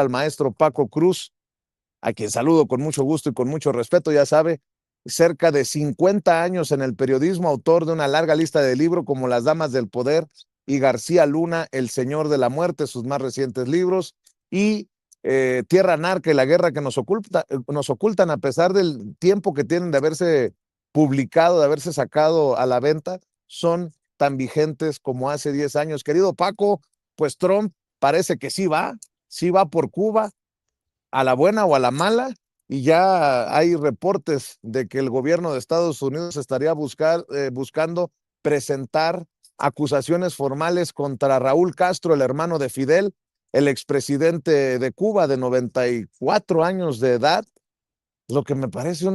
al maestro Paco Cruz, a quien saludo con mucho gusto y con mucho respeto, ya sabe, cerca de 50 años en el periodismo, autor de una larga lista de libros como Las Damas del Poder y García Luna, El Señor de la Muerte, sus más recientes libros, y Tierra Narca y la guerra que nos ocultan a pesar del tiempo que tienen de haberse publicado, de haberse sacado a la venta, son tan vigentes como hace 10 años. Querido Paco, pues Trump parece que sí va por Cuba, a la buena o a la mala, y ya hay reportes de que el gobierno de Estados Unidos estaría buscando presentar acusaciones formales contra Raúl Castro, el hermano de Fidel, el expresidente de Cuba de 94 años de edad, lo que me parece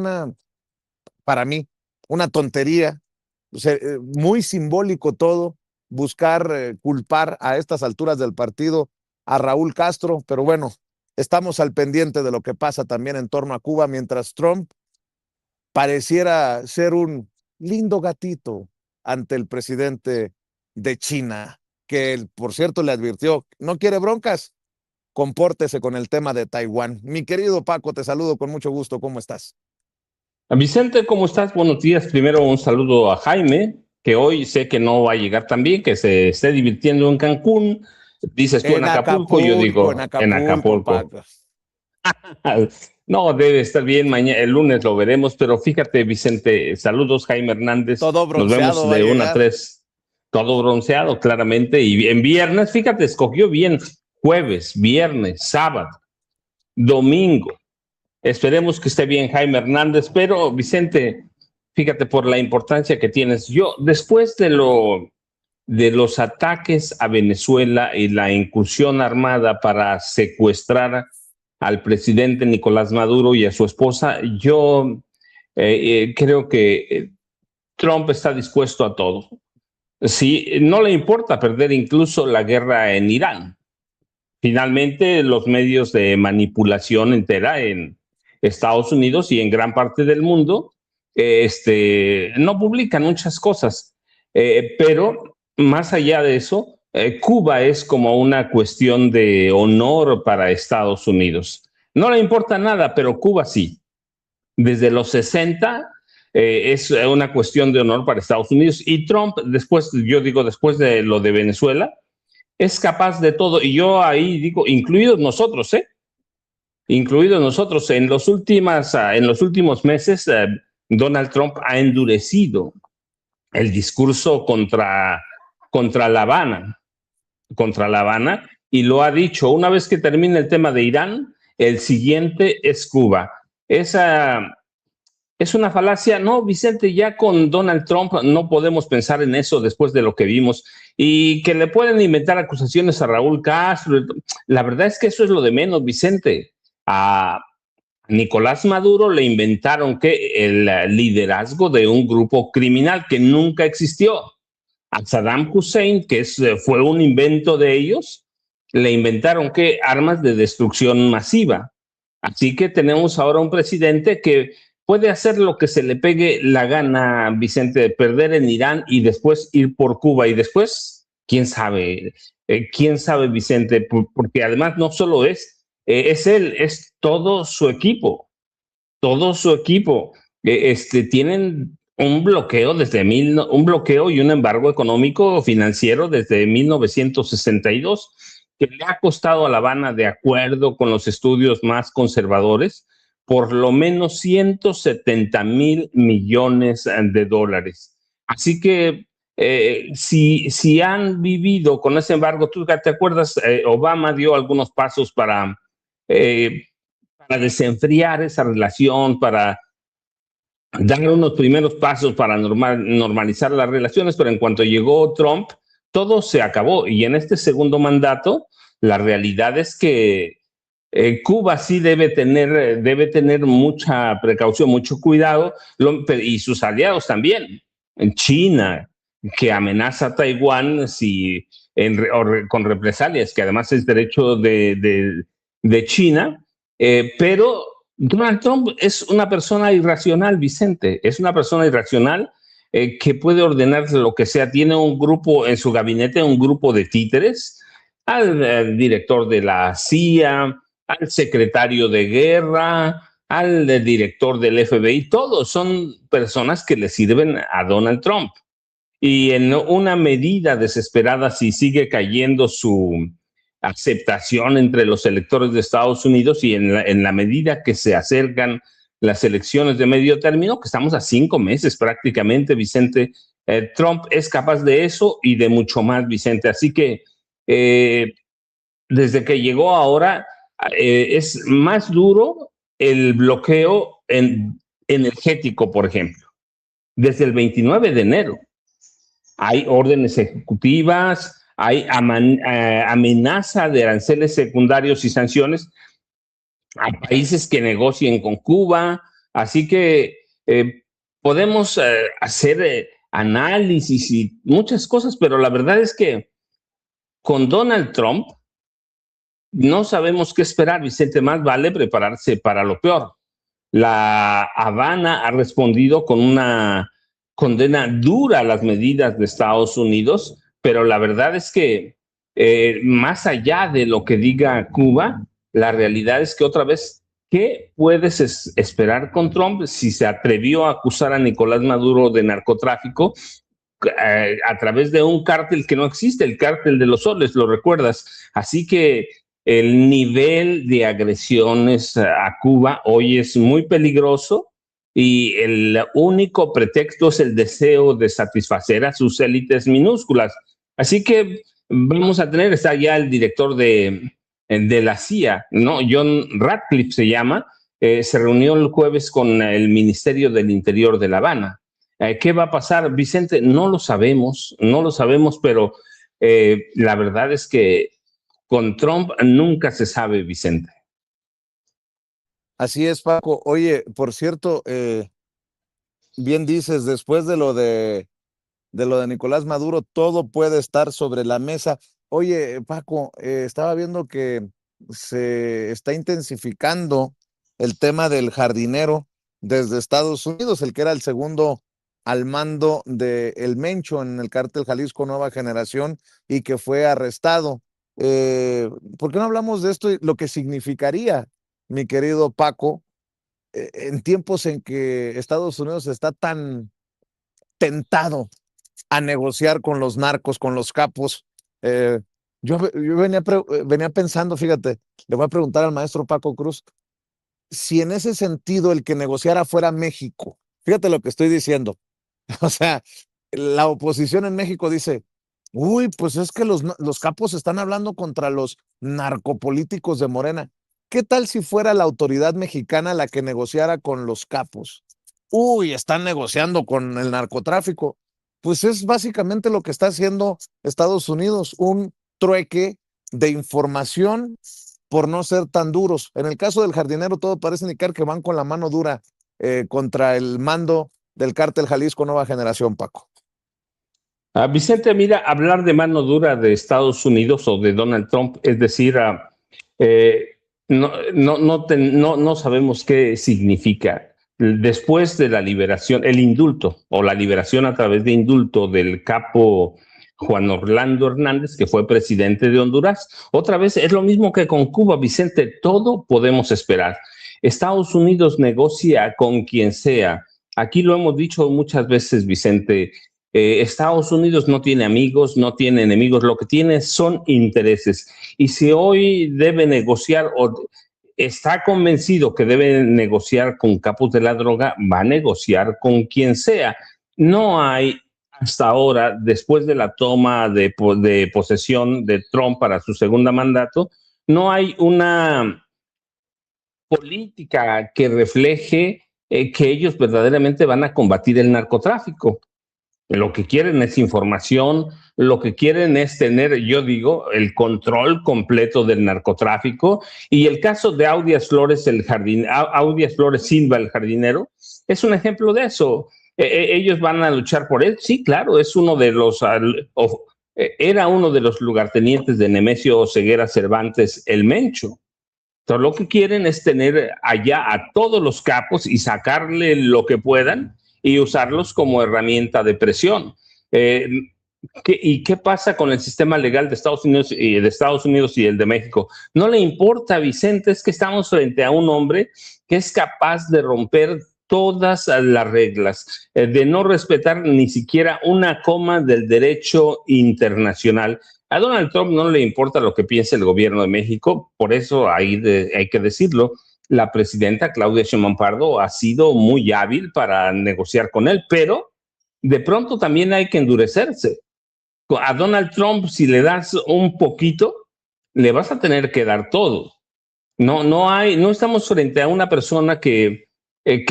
para mí, una tontería. O sea, muy simbólico todo, buscar culpar a estas alturas del partido a Raúl Castro, pero bueno, estamos al pendiente de lo que pasa también en torno a Cuba, mientras Trump pareciera ser un lindo gatito ante el presidente de China, que él, por cierto, le advirtió, no quiere broncas, compórtese con el tema de Taiwán. Mi querido Paco, te saludo con mucho gusto, ¿cómo estás? Vicente, ¿cómo estás? Buenos días. Primero un saludo a Jaime, que hoy sé que no va a llegar tan bien, que se esté divirtiendo en Cancún. Dices tú en Acapulco, yo En digo en Acapulco, Acapulco. Paco. No, debe estar bien, mañana, el lunes lo veremos, pero fíjate, Vicente, saludos, Jaime Hernández. Todo Nos bronceado vemos va a de 1 a llegar. 3, todo bronceado, claramente. Y en viernes, fíjate, escogió bien jueves, viernes, sábado, domingo. Esperemos que esté bien Jaime Hernández, pero Vicente, fíjate por la importancia que tienes. Yo, después de los ataques a Venezuela y la incursión armada para secuestrar al presidente Nicolás Maduro y a su esposa, yo creo que Trump está dispuesto a todo. Sí, no le importa perder incluso la guerra en Irán. Finalmente, los medios de manipulación entera en Estados Unidos y en gran parte del mundo no publican muchas cosas, pero más allá de eso, Cuba es como una cuestión de honor para Estados Unidos. No le importa nada, pero Cuba sí. Desde los 60 es una cuestión de honor para Estados Unidos y Trump, después, yo digo, después de lo de Venezuela, es capaz de todo. Y yo ahí digo, incluidos nosotros, incluidos nosotros. En los últimos meses, Donald Trump ha endurecido el discurso contra contra La Habana, y lo ha dicho, una vez que termine el tema de Irán, el siguiente es Cuba. Esa es una falacia. No, Vicente, ya con Donald Trump no podemos pensar en eso después de lo que vimos. Y que le pueden inventar acusaciones a Raúl Castro. La verdad es que eso es lo de menos, Vicente. A Nicolás Maduro le inventaron que el liderazgo de un grupo criminal que nunca existió. A Saddam Hussein, fue un invento de ellos, le inventaron que armas de destrucción masiva. Así que tenemos ahora un presidente que puede hacer lo que se le pegue la gana, Vicente, de perder en Irán y después ir por Cuba. Y después, quién sabe, Vicente, porque además no solo es él, es todo su equipo. Tienen un bloqueo y un embargo económico financiero desde 1962 que le ha costado a La Habana, de acuerdo con los estudios más conservadores, por lo menos 170,000 millones de dólares. Así que si han vivido con ese embargo, tú te acuerdas, Obama dio algunos pasos para desenfriar esa relación, para dar unos primeros pasos para normalizar las relaciones, pero en cuanto llegó Trump, todo se acabó. Y en este segundo mandato, la realidad es que Cuba sí debe tener mucha precaución, mucho cuidado, y sus aliados también. En China, que amenaza a Taiwán con represalias, que además es derecho de China, pero Donald Trump es una persona irracional, Vicente, es una persona irracional que puede ordenar lo que sea. Tiene un grupo en su gabinete, un grupo de títeres, al director de la CIA, al secretario de guerra, al director del FBI, todos son personas que le sirven a Donald Trump. Y en una medida desesperada, si sigue cayendo su aceptación entre los electores de Estados Unidos y en la medida que se acercan las elecciones de medio término, que estamos a 5 meses prácticamente, Vicente, Trump es capaz de eso y de mucho más, Vicente. Así que desde que llegó ahora, es más duro el bloqueo energético, por ejemplo, desde el 29 de enero. Hay órdenes ejecutivas, hay amenaza de aranceles secundarios y sanciones a países que negocien con Cuba. Así que podemos hacer análisis y muchas cosas, pero la verdad es que con Donald Trump no sabemos qué esperar, Vicente. Más vale prepararse para lo peor. La Habana ha respondido con una condena dura a las medidas de Estados Unidos, pero la verdad es que más allá de lo que diga Cuba, la realidad es que otra vez, ¿qué puedes esperar con Trump si se atrevió a acusar a Nicolás Maduro de narcotráfico a través de un cártel que no existe, el cártel de los soles, lo recuerdas? Así que el nivel de agresiones a Cuba hoy es muy peligroso y el único pretexto es el deseo de satisfacer a sus élites minúsculas. Así que vamos a tener, está ya el director de la CIA, ¿no? John Ratcliffe se llama, se reunió el jueves con el Ministerio del Interior de La Habana. ¿Qué va a pasar, Vicente? No lo sabemos, pero la verdad es que con Trump nunca se sabe, Vicente. Así es, Paco. Oye, por cierto, bien dices, después de lo de Nicolás Maduro, todo puede estar sobre la mesa. Oye, Paco, estaba viendo que se está intensificando el tema del jardinero desde Estados Unidos, el que era el segundo al mando de El Mencho en el cártel Jalisco Nueva Generación y que fue arrestado. ¿Por qué no hablamos de esto y lo que significaría, mi querido Paco, en tiempos en que Estados Unidos está tan tentado a negociar con los narcos, con los capos? Yo venía pensando, fíjate, le voy a preguntar al maestro Paco Cruz, si en ese sentido el que negociara fuera México, fíjate lo que estoy diciendo, o sea, la oposición en México dice, uy, pues es que los capos están hablando contra los narcopolíticos de Morena. ¿Qué tal si fuera la autoridad mexicana la que negociara con los capos? Uy, están negociando con el narcotráfico. Pues es básicamente lo que está haciendo Estados Unidos, un trueque de información por no ser tan duros. En el caso del jardinero, todo parece indicar que van con la mano dura contra el mando del cártel Jalisco Nueva Generación, Paco. Vicente, mira, hablar de mano dura de Estados Unidos o de Donald Trump, es decir, no sabemos qué significa. Después de la liberación, el indulto o la liberación a través de indulto del capo Juan Orlando Hernández, que fue presidente de Honduras, otra vez es lo mismo que con Cuba, Vicente, todo podemos esperar. Estados Unidos negocia con quien sea. Aquí lo hemos dicho muchas veces, Vicente. Estados Unidos no tiene amigos, no tiene enemigos, lo que tiene son intereses. Y si hoy debe negociar o está convencido que debe negociar con capos de la droga, va a negociar con quien sea. No hay hasta ahora, después de la toma de posesión de Trump para su segundo mandato, no hay una política que refleje que ellos verdaderamente van a combatir el narcotráfico. Lo que quieren es información, lo que quieren es tener, yo digo, el control completo del narcotráfico. Y el caso de Audias Flores Silva, el jardinero, es un ejemplo de eso. Ellos van a luchar por él. Sí, claro, es uno de los, era uno de los lugartenientes de Nemesio Ceguera Cervantes, el Mencho. Entonces, lo que quieren es tener allá a todos los capos y sacarle lo que puedan y usarlos como herramienta de presión. ¿Y qué pasa con el sistema legal de Estados Unidos y el de México? No le importa, Vicente, es que estamos frente a un hombre que es capaz de romper todas las reglas, de no respetar ni siquiera una coma del derecho internacional. A Donald Trump no le importa lo que piense el gobierno de México, por eso hay que decirlo. La presidenta Claudia Sheinbaum Pardo ha sido muy hábil para negociar con él, pero de pronto también hay que endurecerse. A Donald Trump, si le das un poquito, le vas a tener que dar todo. No estamos frente a una persona que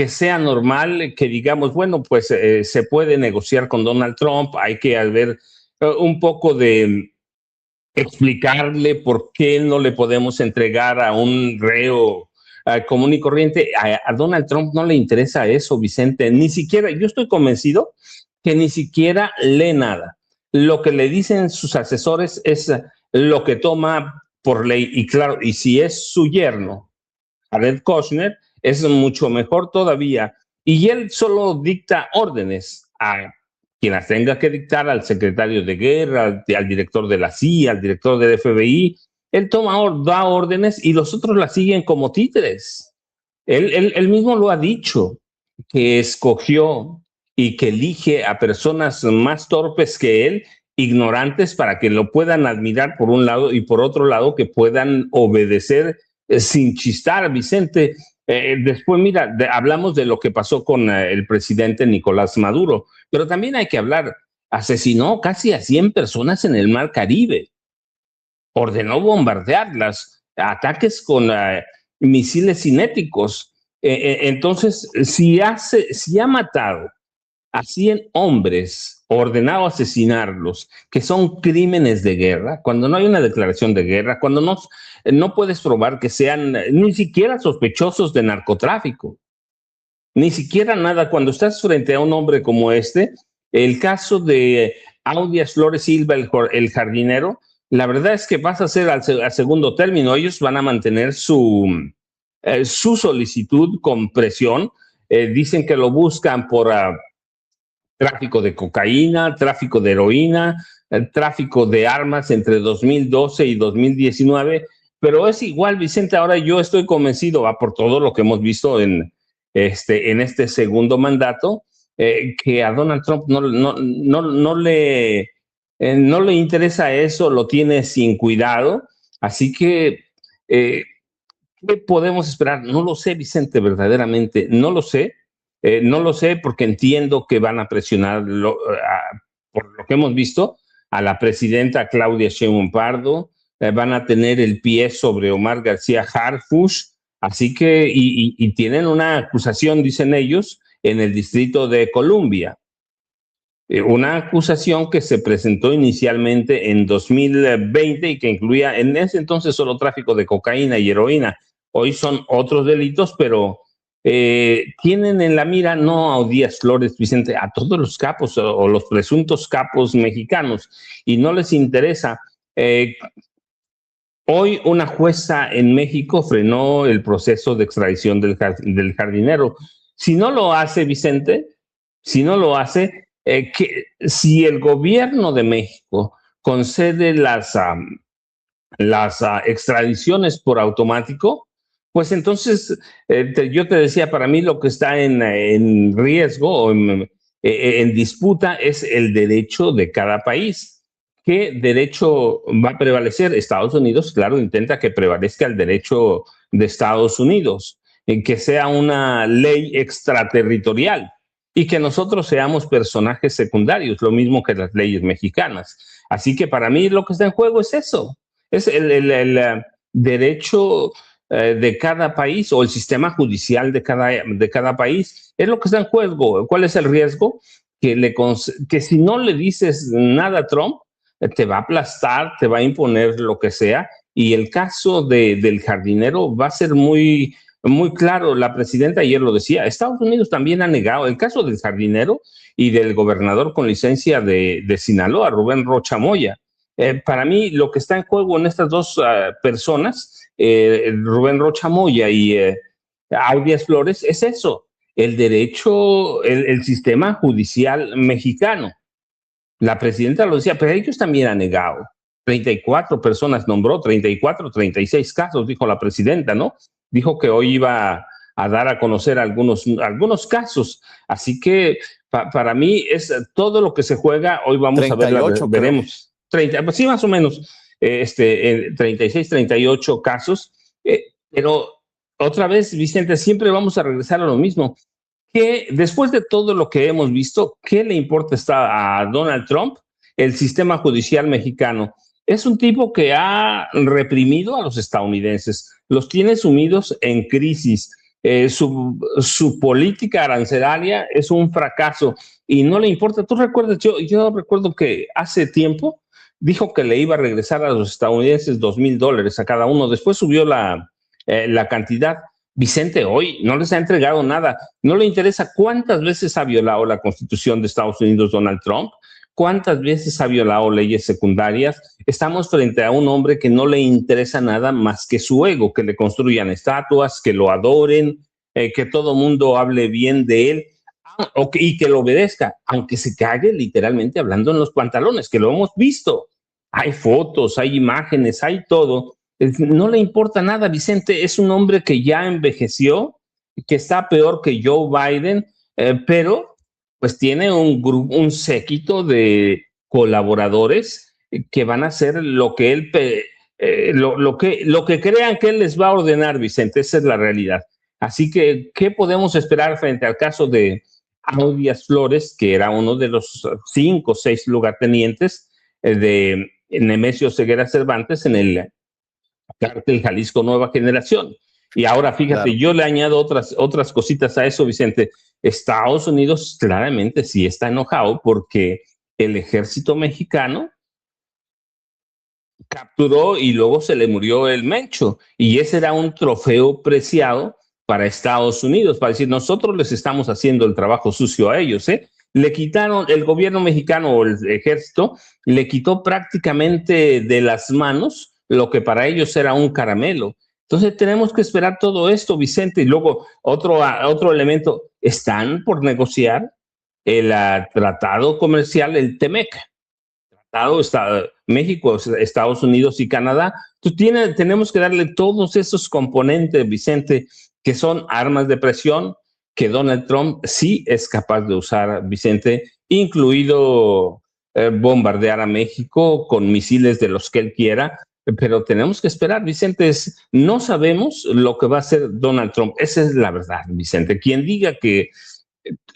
sea normal, que digamos, bueno, pues se puede negociar con Donald Trump, hay que ver un poco de explicarle por qué no le podemos entregar a un reo común y corriente. A Donald Trump no le interesa eso, Vicente, ni siquiera, yo estoy convencido que ni siquiera lee nada. Lo que le dicen sus asesores es lo que toma por ley. Y claro, y si es su yerno, Jared Kushner, es mucho mejor todavía. Y él solo dicta órdenes a quien las tenga que dictar, al secretario de guerra, al director de la CIA, al director del FBI. Él da órdenes y los otros las siguen como títeres. Él mismo lo ha dicho, que escogió y que elige a personas más torpes que él, ignorantes, para que lo puedan admirar por un lado y por otro lado que puedan obedecer sin chistar, Vicente. Después, mira, hablamos de lo que pasó con el presidente Nicolás Maduro, pero también hay que hablar, asesinó casi a 100 personas en el Mar Caribe, ordenó bombardearlas, ataques con misiles cinéticos. Entonces, si ha matado a 100 hombres, ordenado asesinarlos, que son crímenes de guerra, cuando no hay una declaración de guerra, cuando no puedes probar que sean ni siquiera sospechosos de narcotráfico, ni siquiera nada, cuando estás frente a un hombre como este, el caso de Audias Flores Silva, el jardinero, la verdad es que pasa a ser al segundo término. Ellos van a mantener su solicitud con presión. Dicen que lo buscan por tráfico de cocaína, tráfico de heroína, tráfico de armas entre 2012 y 2019, pero es igual, Vicente. Ahora yo estoy convencido, por todo lo que hemos visto en este segundo mandato, que a Donald Trump no le interesa eso, lo tiene sin cuidado. Así que, ¿qué podemos esperar? No lo sé, Vicente, verdaderamente, no lo sé. No lo sé porque entiendo que van a presionar, por lo que hemos visto, a la presidenta Claudia Sheinbaum Pardo, van a tener el pie sobre Omar García Harfuch, así que, y tienen una acusación, dicen ellos, en el Distrito de Columbia. Una acusación que se presentó inicialmente en 2020 y que incluía en ese entonces solo tráfico de cocaína y heroína. Hoy son otros delitos, pero tienen en la mira no a Díaz Flores, Vicente, a todos los capos o los presuntos capos mexicanos, y no les interesa. Hoy una jueza en México frenó el proceso de extradición del jardinero. Si no lo hace, Vicente, si no lo hace, si el gobierno de México concede las extradiciones por automático, pues entonces yo te decía, para mí lo que está en riesgo o en disputa es el derecho de cada país. ¿Qué derecho va a prevalecer? Estados Unidos, claro, intenta que prevalezca el derecho de Estados Unidos, en que sea una ley extraterritorial y que nosotros seamos personajes secundarios, lo mismo que las leyes mexicanas. Así que para mí lo que está en juego es eso, es el derecho de cada país o el sistema judicial de cada país. Es lo que está en juego. ¿Cuál es el riesgo? Que si no le dices nada a Trump, te va a aplastar, te va a imponer lo que sea. Y el caso del jardinero va a ser muy, muy claro. La presidenta ayer lo decía, Estados Unidos también ha negado el caso del jardinero y del gobernador con licencia de Sinaloa, Rubén Rocha Moya. Para mí, lo que está en juego en estas dos personas, Rubén Rocha Moya y Audias Flores, es eso, el derecho, el sistema judicial mexicano. La presidenta lo decía, pero ellos también han negado. 34 personas nombró, 34, 36 casos, dijo la presidenta, ¿no? Dijo que hoy iba a dar a conocer algunos casos. Así que para mí es todo lo que se juega. Hoy vamos a ver, 38, creo. veremos. 30, pues sí, más o menos, 36, 38 casos. Pero otra vez, Vicente, siempre vamos a regresar a lo mismo. Que después de todo lo que hemos visto, ¿qué le importa a Donald Trump el sistema judicial mexicano? Es un tipo que ha reprimido a los estadounidenses, los tiene sumidos en crisis. Su política arancelaria es un fracaso y no le importa. Tú recuerdas, yo recuerdo que hace tiempo dijo que le iba a regresar a los estadounidenses $2,000 a cada uno. Después subió la cantidad. Vicente, hoy no les ha entregado nada. No le interesa cuántas veces ha violado la Constitución de Estados Unidos Donald Trump, cuántas veces ha violado leyes secundarias. Estamos frente a un hombre que no le interesa nada más que su ego, que le construyan estatuas, que lo adoren, que todo mundo hable bien de él y que lo obedezca, aunque se cague literalmente hablando en los pantalones, que lo hemos visto. Hay fotos, hay imágenes, hay todo. No le importa nada, Vicente. Es un hombre que ya envejeció, que está peor que Joe Biden, pero pues tiene un séquito de colaboradores que van a hacer lo que él, lo que crean que él les va a ordenar, Vicente. Esa es la realidad. Así que, ¿qué podemos esperar frente al caso de Audias Flores, que era uno de los 5 o 6 lugartenientes de Nemesio Ceguera Cervantes en el Cártel Jalisco Nueva Generación? Y ahora fíjate, Claro. yo le añado otras cositas a eso, Vicente. Estados Unidos claramente sí está enojado porque el ejército mexicano capturó y luego se le murió el Mencho. Y ese era un trofeo preciado para Estados Unidos, para decir, nosotros les estamos haciendo el trabajo sucio a ellos, ¿eh? Le quitaron, el gobierno mexicano o el ejército le quitó prácticamente de las manos lo que para ellos era un caramelo. Entonces tenemos que esperar todo esto, Vicente. Y luego otro elemento, están por negociar el tratado comercial, el TEMEC. México, Estados Unidos y Canadá. Tenemos que darle todos esos componentes, Vicente, que son armas de presión que Donald Trump sí es capaz de usar, Vicente, incluido bombardear a México con misiles de los que él quiera, pero tenemos que esperar, Vicente. No sabemos lo que va a hacer Donald Trump. Esa es la verdad, Vicente. Quien diga que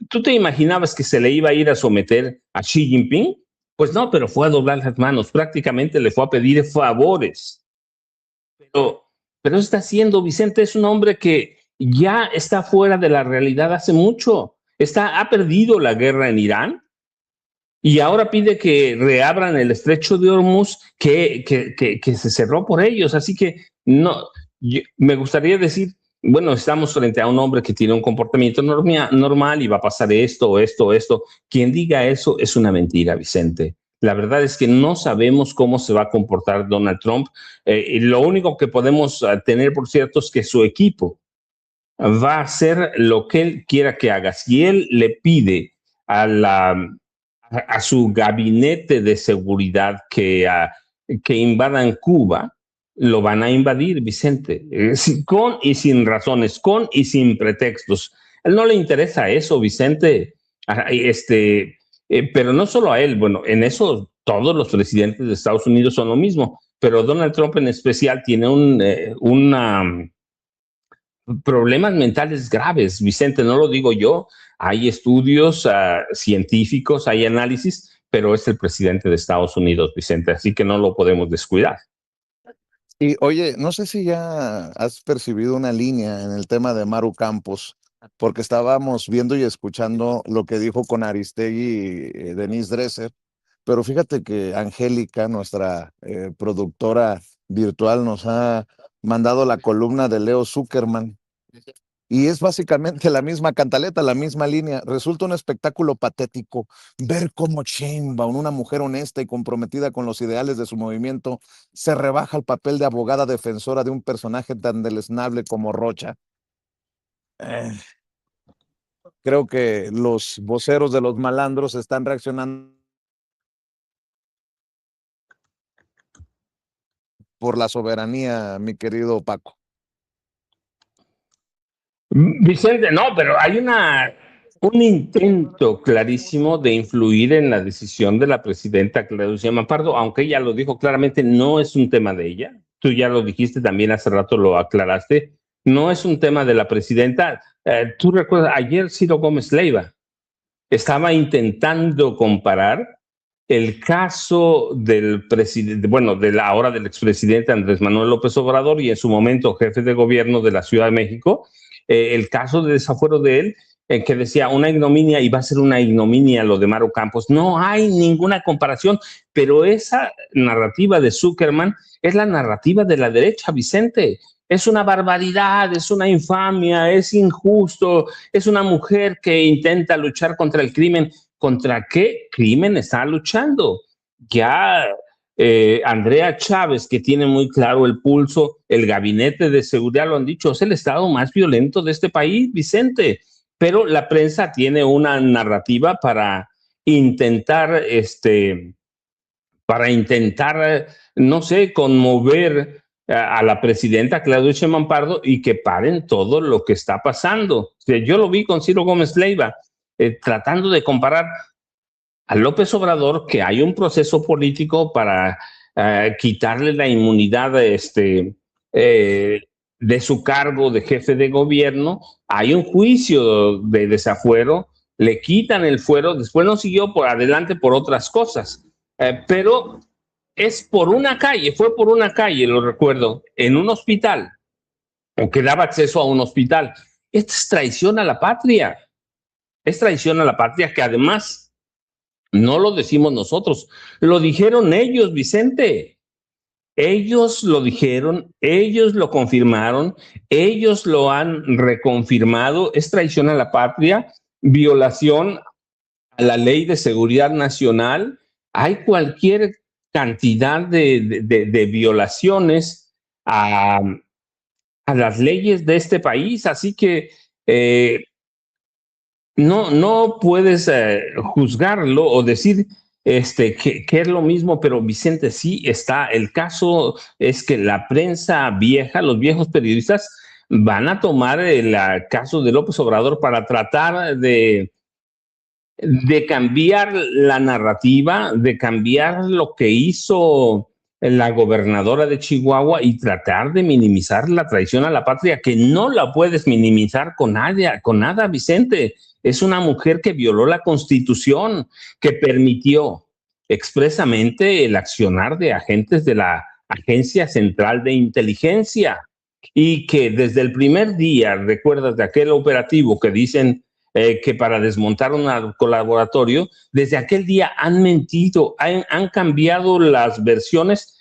¿tú te imaginabas que se le iba a ir a someter a Xi Jinping? Pues no, pero fue a doblar las manos, prácticamente le fue a pedir favores. Pero, pero está haciendo, Vicente, es un hombre que ya está fuera de la realidad hace mucho. Ha perdido la guerra en Irán y ahora pide que reabran el estrecho de Hormuz que se cerró por ellos. Así que no, me gustaría decir, bueno, estamos frente a un hombre que tiene un comportamiento normal y va a pasar esto, esto, esto. Quien diga eso es una mentira, Vicente. La verdad es que no sabemos cómo se va a comportar Donald Trump. Y lo único que podemos tener, por cierto, es que su equipo va a hacer lo que él quiera que haga. Si él le pide a su gabinete de seguridad que invadan Cuba, lo van a invadir, Vicente, con y sin razones, con y sin pretextos. A él no le interesa eso, Vicente. Pero no solo a él, bueno, en eso todos los presidentes de Estados Unidos son lo mismo, pero Donald Trump en especial tiene una problemas mentales graves, Vicente, no lo digo yo, hay estudios científicos, hay análisis, pero es el presidente de Estados Unidos, Vicente, así que no lo podemos descuidar. Y oye, no sé si ya has percibido una línea en el tema de Maru Campos, porque estábamos viendo y escuchando lo que dijo con Aristegui Denise Dresser, pero fíjate que Angélica, nuestra productora virtual, nos ha mandado la columna de Leo Zuckerman. Y es básicamente la misma cantaleta, la misma línea. Resulta un espectáculo patético ver cómo Sheinbaum, una mujer honesta y comprometida con los ideales de su movimiento, se rebaja al papel de abogada defensora de un personaje tan deleznable como Rocha. Eh, Creo que los voceros de los malandros están reaccionando por la soberanía, mi querido Paco. Vicente, no, pero hay un intento clarísimo de influir en la decisión de la presidenta Claudia Sheinbaum Pardo, aunque ella lo dijo claramente, no es un tema de ella. Tú ya lo dijiste también hace rato, lo aclaraste. No es un tema de la presidenta. Tú recuerdas, ayer Ciro Gómez Leiva estaba intentando comparar el caso del presidente, bueno, ahora del expresidente Andrés Manuel López Obrador y en su momento jefe de gobierno de la Ciudad de México, el caso de desafuero de él, en que decía una ignominia y va a ser una ignominia lo de Maru Campos. No hay ninguna comparación, pero esa narrativa de Zuckerman es la narrativa de la derecha, Vicente. Es una barbaridad, es una infamia, es injusto, es una mujer que intenta luchar contra el crimen. ¿Contra qué crimen está luchando? Ya Andrea Chávez, que tiene muy claro el pulso, el gabinete de seguridad lo han dicho, es el estado más violento de este país, Vicente. Pero la prensa tiene una narrativa intentar, para intentar, no sé, conmover a la presidenta Claudia Sheinbaum Pardo y que paren todo lo que está pasando. O sea, yo lo vi con Ciro Gómez Leiva, tratando de comparar a López Obrador, que hay un proceso político para quitarle la inmunidad de su cargo de jefe de gobierno, hay un juicio de desafuero, le quitan el fuero, después no siguió por adelante por otras cosas, pero es por una calle, fue por una calle, lo recuerdo, en un hospital, o que daba acceso a un hospital. Esta es traición a la patria que además no lo decimos nosotros, lo dijeron ellos, Vicente. Ellos lo dijeron, ellos lo confirmaron, ellos lo han reconfirmado. Es traición a la patria, violación a la ley de seguridad nacional. Hay cualquier cantidad de violaciones a las leyes de este país. Así que no puedes juzgarlo o decir que es lo mismo, pero Vicente, sí está. El caso es que la prensa vieja, los viejos periodistas, van a tomar el caso de López Obrador para tratar de cambiar la narrativa, de cambiar lo que hizo la gobernadora de Chihuahua y tratar de minimizar la traición a la patria, que no la puedes minimizar con nada, Vicente. Es una mujer que violó la Constitución, que permitió expresamente el accionar de agentes de la Agencia Central de Inteligencia y que desde el primer día, recuerdas de aquel operativo que dicen que para desmontar un colaboratorio, desde aquel día han mentido, han cambiado las versiones.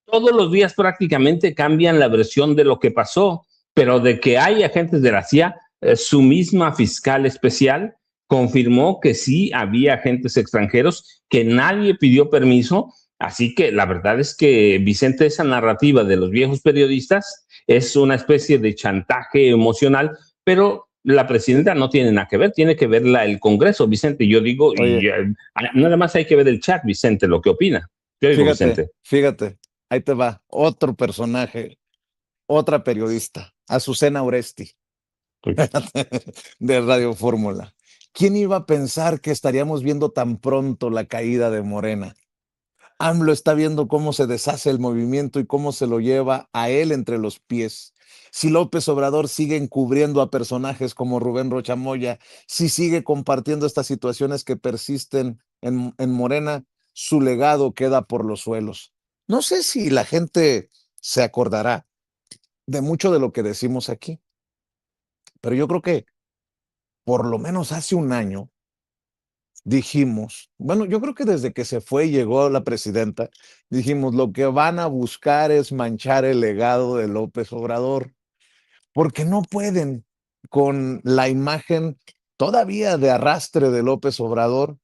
Todos los días prácticamente cambian la versión de lo que pasó, pero de que hay agentes de la CIA, su misma fiscal especial confirmó que sí había agentes extranjeros, que nadie pidió permiso. Así que la verdad es que, Vicente, esa narrativa de los viejos periodistas es una especie de chantaje emocional, pero la presidenta no tiene nada que ver, tiene que verla el Congreso, Vicente. Yo digo, Oye, nada más hay que ver el chat, Vicente, lo que opina. Yo digo, Vicente. fíjate, ahí te va, otro personaje, otra periodista, Azucena Oresti, de Radio Fórmula. ¿Quién iba a pensar que estaríamos viendo tan pronto la caída de Morena? AMLO está viendo cómo se deshace el movimiento y cómo se lo lleva a él entre los pies. Si López Obrador sigue encubriendo a personajes como Rubén Rocha Moya, si sigue compartiendo estas situaciones que persisten en Morena, su legado queda por los suelos. No sé si la gente se acordará de mucho de lo que decimos aquí, pero yo creo que por lo menos hace un año dijimos, bueno, yo creo que desde que se fue y llegó la presidenta, dijimos, lo que van a buscar es manchar el legado de López Obrador, porque no pueden con la imagen todavía de arrastre de López Obrador,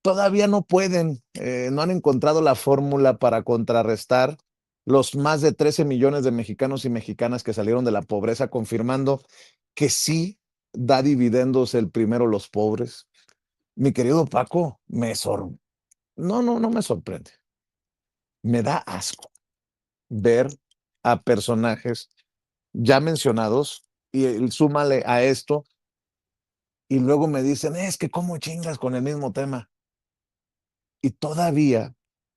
todavía no pueden, no han encontrado la fórmula para contrarrestar los más de 13 millones de mexicanos y mexicanas que salieron de la pobreza, confirmando que sí da dividendos el primero los pobres. Mi querido Paco, no me sorprende. Me da asco. ver a personajes ya mencionados y súmale a esto y luego me dicen, es que cómo chingas con el mismo tema. Y todavía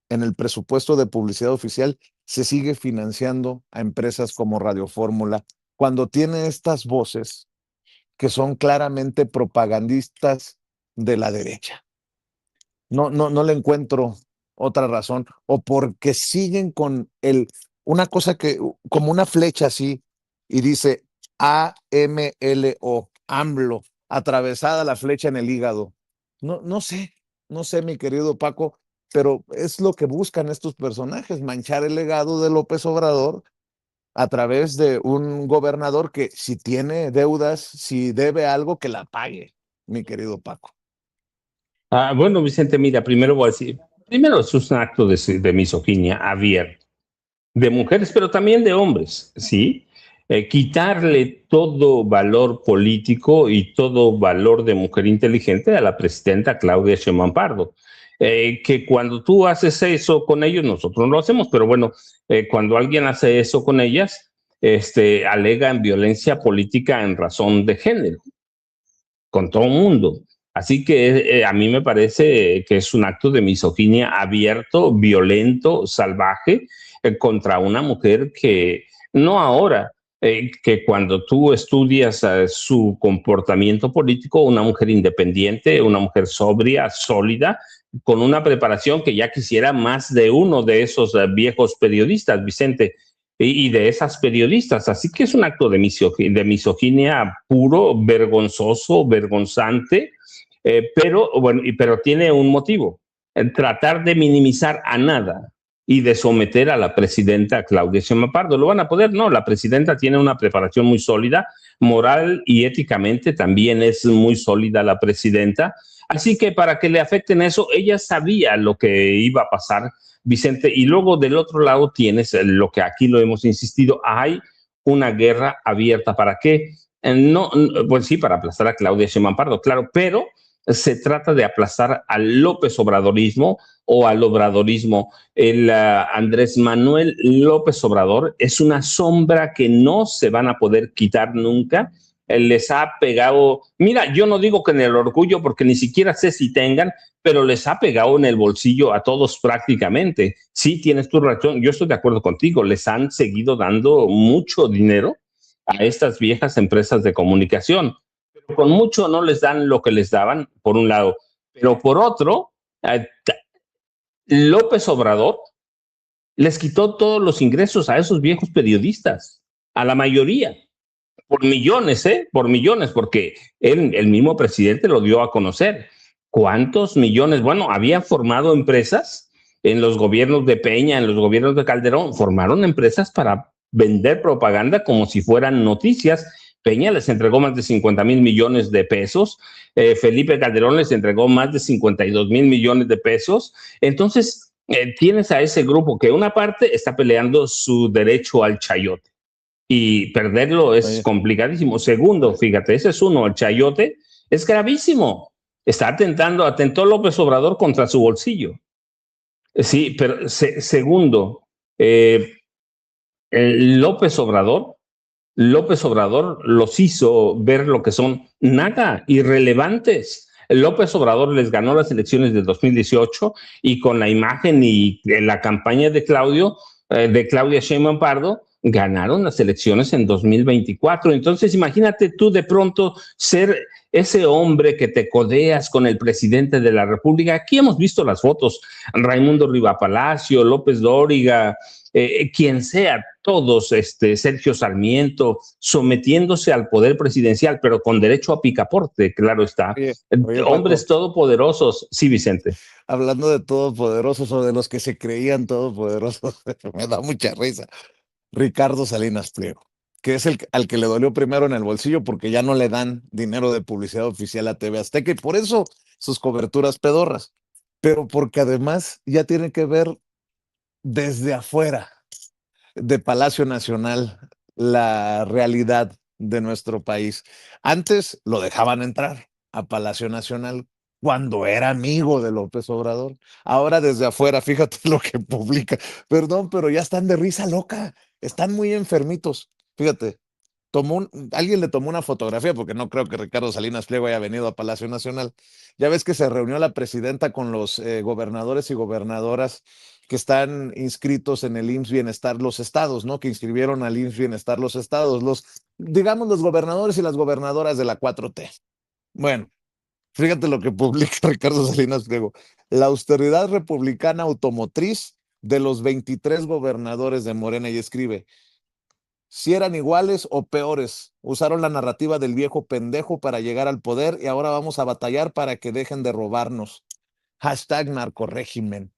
en el presupuesto de publicidad oficial se sigue financiando a empresas como Radio Fórmula cuando tiene estas voces que son claramente propagandistas de la derecha. No le encuentro otra razón, o porque siguen con una cosa que, como una flecha así, y dice AMLO, AMLO, atravesada la flecha en el hígado. No sé, mi querido Paco, pero es lo que buscan estos personajes, manchar el legado de López Obrador a través de un gobernador que si tiene deudas, si debe algo, que la pague, mi querido Paco. Bueno, Vicente, mira, primero voy a decir, primero es un acto de misoginia abierto, de mujeres, pero también de hombres, ¿sí? Quitarle todo valor político y todo valor de mujer inteligente a la presidenta Claudia Sheinbaum Pardo. Que cuando tú haces eso con ellos, nosotros no lo hacemos, pero bueno, cuando alguien hace eso con ellas, alegan violencia política en razón de género con todo el mundo. Así que a mí me parece que es un acto de misoginia abierto, violento, salvaje, contra una mujer que no ahora, que cuando tú estudias su comportamiento político, una mujer independiente, una mujer sobria, sólida, con una preparación que ya quisiera más de uno de esos viejos periodistas, Vicente, y de esas periodistas. Así que es un acto de misoginia puro, vergonzoso, vergonzante, pero bueno, pero tiene un motivo: tratar de minimizar a nada y de someter a la presidenta Claudia Sheinbaum Pardo. ¿Lo van a poder? No, la presidenta tiene una preparación muy sólida, moral y éticamente también es muy sólida la presidenta. Así que para que le afecten eso, ella sabía lo que iba a pasar, Vicente. Y luego del otro lado tienes lo que aquí lo hemos insistido: hay una guerra abierta. ¿Para qué? No, pues sí, para aplastar a Claudia Sheinbaum Pardo, claro, pero se trata de aplastar al López Obradorismo o al obradorismo. El Andrés Manuel López Obrador es una sombra que no se van a poder quitar nunca. Les ha pegado, mira, yo no digo que en el orgullo, porque ni siquiera sé si tengan, pero les ha pegado en el bolsillo a todos prácticamente. Sí, tienes tu razón, yo estoy de acuerdo contigo, les han seguido dando mucho dinero a estas viejas empresas de comunicación, pero con mucho no les dan lo que les daban, por un lado, pero por otro, López Obrador les quitó todos los ingresos a esos viejos periodistas, a la mayoría, por millones, ¿eh? Por millones, porque el mismo presidente lo dio a conocer. ¿Cuántos millones? Bueno, había formado empresas en los gobiernos de Peña, en los gobiernos de Calderón, formaron empresas para vender propaganda como si fueran noticias. Peña les entregó más de 50,000 millones de pesos, Felipe Calderón les entregó más de 52,000 millones de pesos. Entonces, tienes a ese grupo que una parte está peleando su derecho al chayote y perderlo es Oye, complicadísimo. Segundo, fíjate, ese es uno, el chayote es gravísimo. Está atentó López Obrador contra su bolsillo. Sí, pero segundo, eh, López Obrador, López Obrador los hizo ver lo que son nada, irrelevantes. López Obrador les ganó las elecciones del 2018 y con la imagen y la campaña de Claudia Sheinbaum Pardo, ganaron las elecciones en 2024. Entonces, imagínate tú de pronto ser ese hombre que te codeas con el presidente de la República. Aquí hemos visto las fotos: Raimundo Riva Palacio, López Dóriga, quien sea, todos, Sergio Sarmiento, sometiéndose al poder presidencial, pero con derecho a picaporte, claro está. oye, Hombres Paco, todopoderosos, sí, Vicente. hablando de todopoderosos o de los que se creían todopoderosos, me da mucha risa. Ricardo Salinas Pliego, que es al que le dolió primero en el bolsillo porque ya no le dan dinero de publicidad oficial a TV Azteca y por eso sus coberturas pedorras, pero porque además ya tiene que ver desde afuera de Palacio Nacional la realidad de nuestro país. Antes lo dejaban entrar a Palacio Nacional cuando era amigo de López Obrador. Ahora desde afuera, fíjate lo que publica. Perdón, pero ya están de risa loca. Están muy enfermitos. Fíjate, alguien le tomó una fotografía, porque no creo que Ricardo Salinas Pliego haya venido a Palacio Nacional. Ya ves que se reunió la presidenta con los gobernadores y gobernadoras que están inscritos en el IMSS Bienestar, los estados, ¿no? Que inscribieron al IMSS Bienestar los estados, digamos, los gobernadores y las gobernadoras de la 4T. Bueno, fíjate lo que publica Ricardo Salinas Pliego. La austeridad republicana automotriz de los 23 gobernadores de Morena, y escribe: si eran iguales o peores, usaron la narrativa del viejo pendejo para llegar al poder y ahora vamos a batallar para que dejen de robarnos. Hashtag narcorégimen.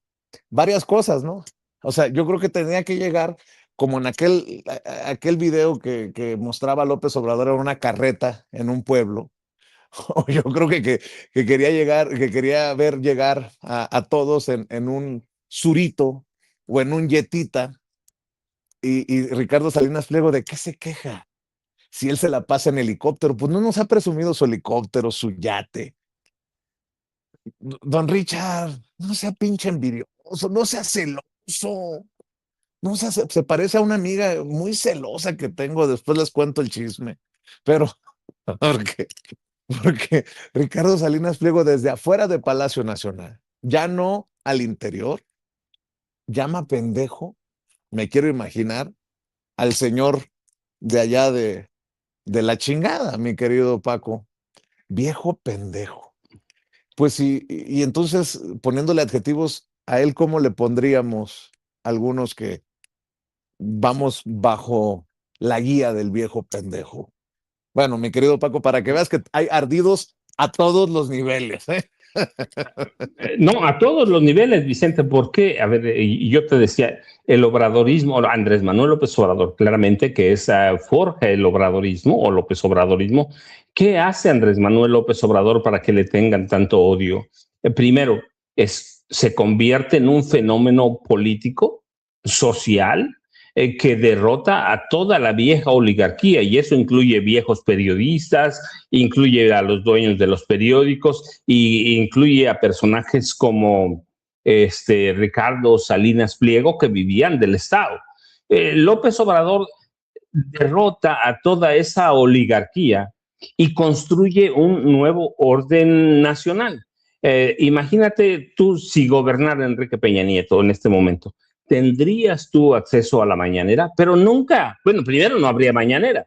Varias cosas, ¿no? O sea, yo creo que tenía que llegar como en aquel video que mostraba López Obrador en una carreta en un pueblo. Yo creo que quería llegar, que quería ver llegar a todos en un surito o en un yetita, y Ricardo Salinas Pliego, ¿de qué se queja? Si él se la pasa en helicóptero, pues no nos ha presumido su helicóptero, su yate. Don Richard, no sea pinche envidioso, no sea celoso, no sea, se parece a una amiga muy celosa que tengo, después les cuento el chisme, pero porque, porque Ricardo Salinas Pliego desde afuera de Palacio Nacional, ya no al interior, llama pendejo, me quiero imaginar, al señor de allá de la chingada, mi querido Paco, viejo pendejo. Pues sí, y entonces poniéndole adjetivos a él, ¿cómo le pondríamos algunos que vamos bajo la guía del viejo pendejo? Bueno, mi querido Paco, para que veas que hay ardidos a todos los niveles, ¿eh? No, a todos los niveles, Vicente, porque, a ver, yo te decía, el obradorismo, Andrés Manuel López Obrador, claramente que es forja el obradorismo o López Obradorismo. ¿Qué hace Andrés Manuel López Obrador para que le tengan tanto odio? Primero, se convierte en un fenómeno político, social, que derrota a toda la vieja oligarquía, y eso incluye viejos periodistas, incluye a los dueños de los periódicos y incluye a personajes como Ricardo Salinas Pliego, que vivían del Estado. López Obrador derrota a toda esa oligarquía y construye un nuevo orden nacional. Imagínate tú si gobernara Enrique Peña Nieto en este momento. ¿Tendrías tú acceso a la mañanera? Pero nunca. Bueno, primero no habría mañanera.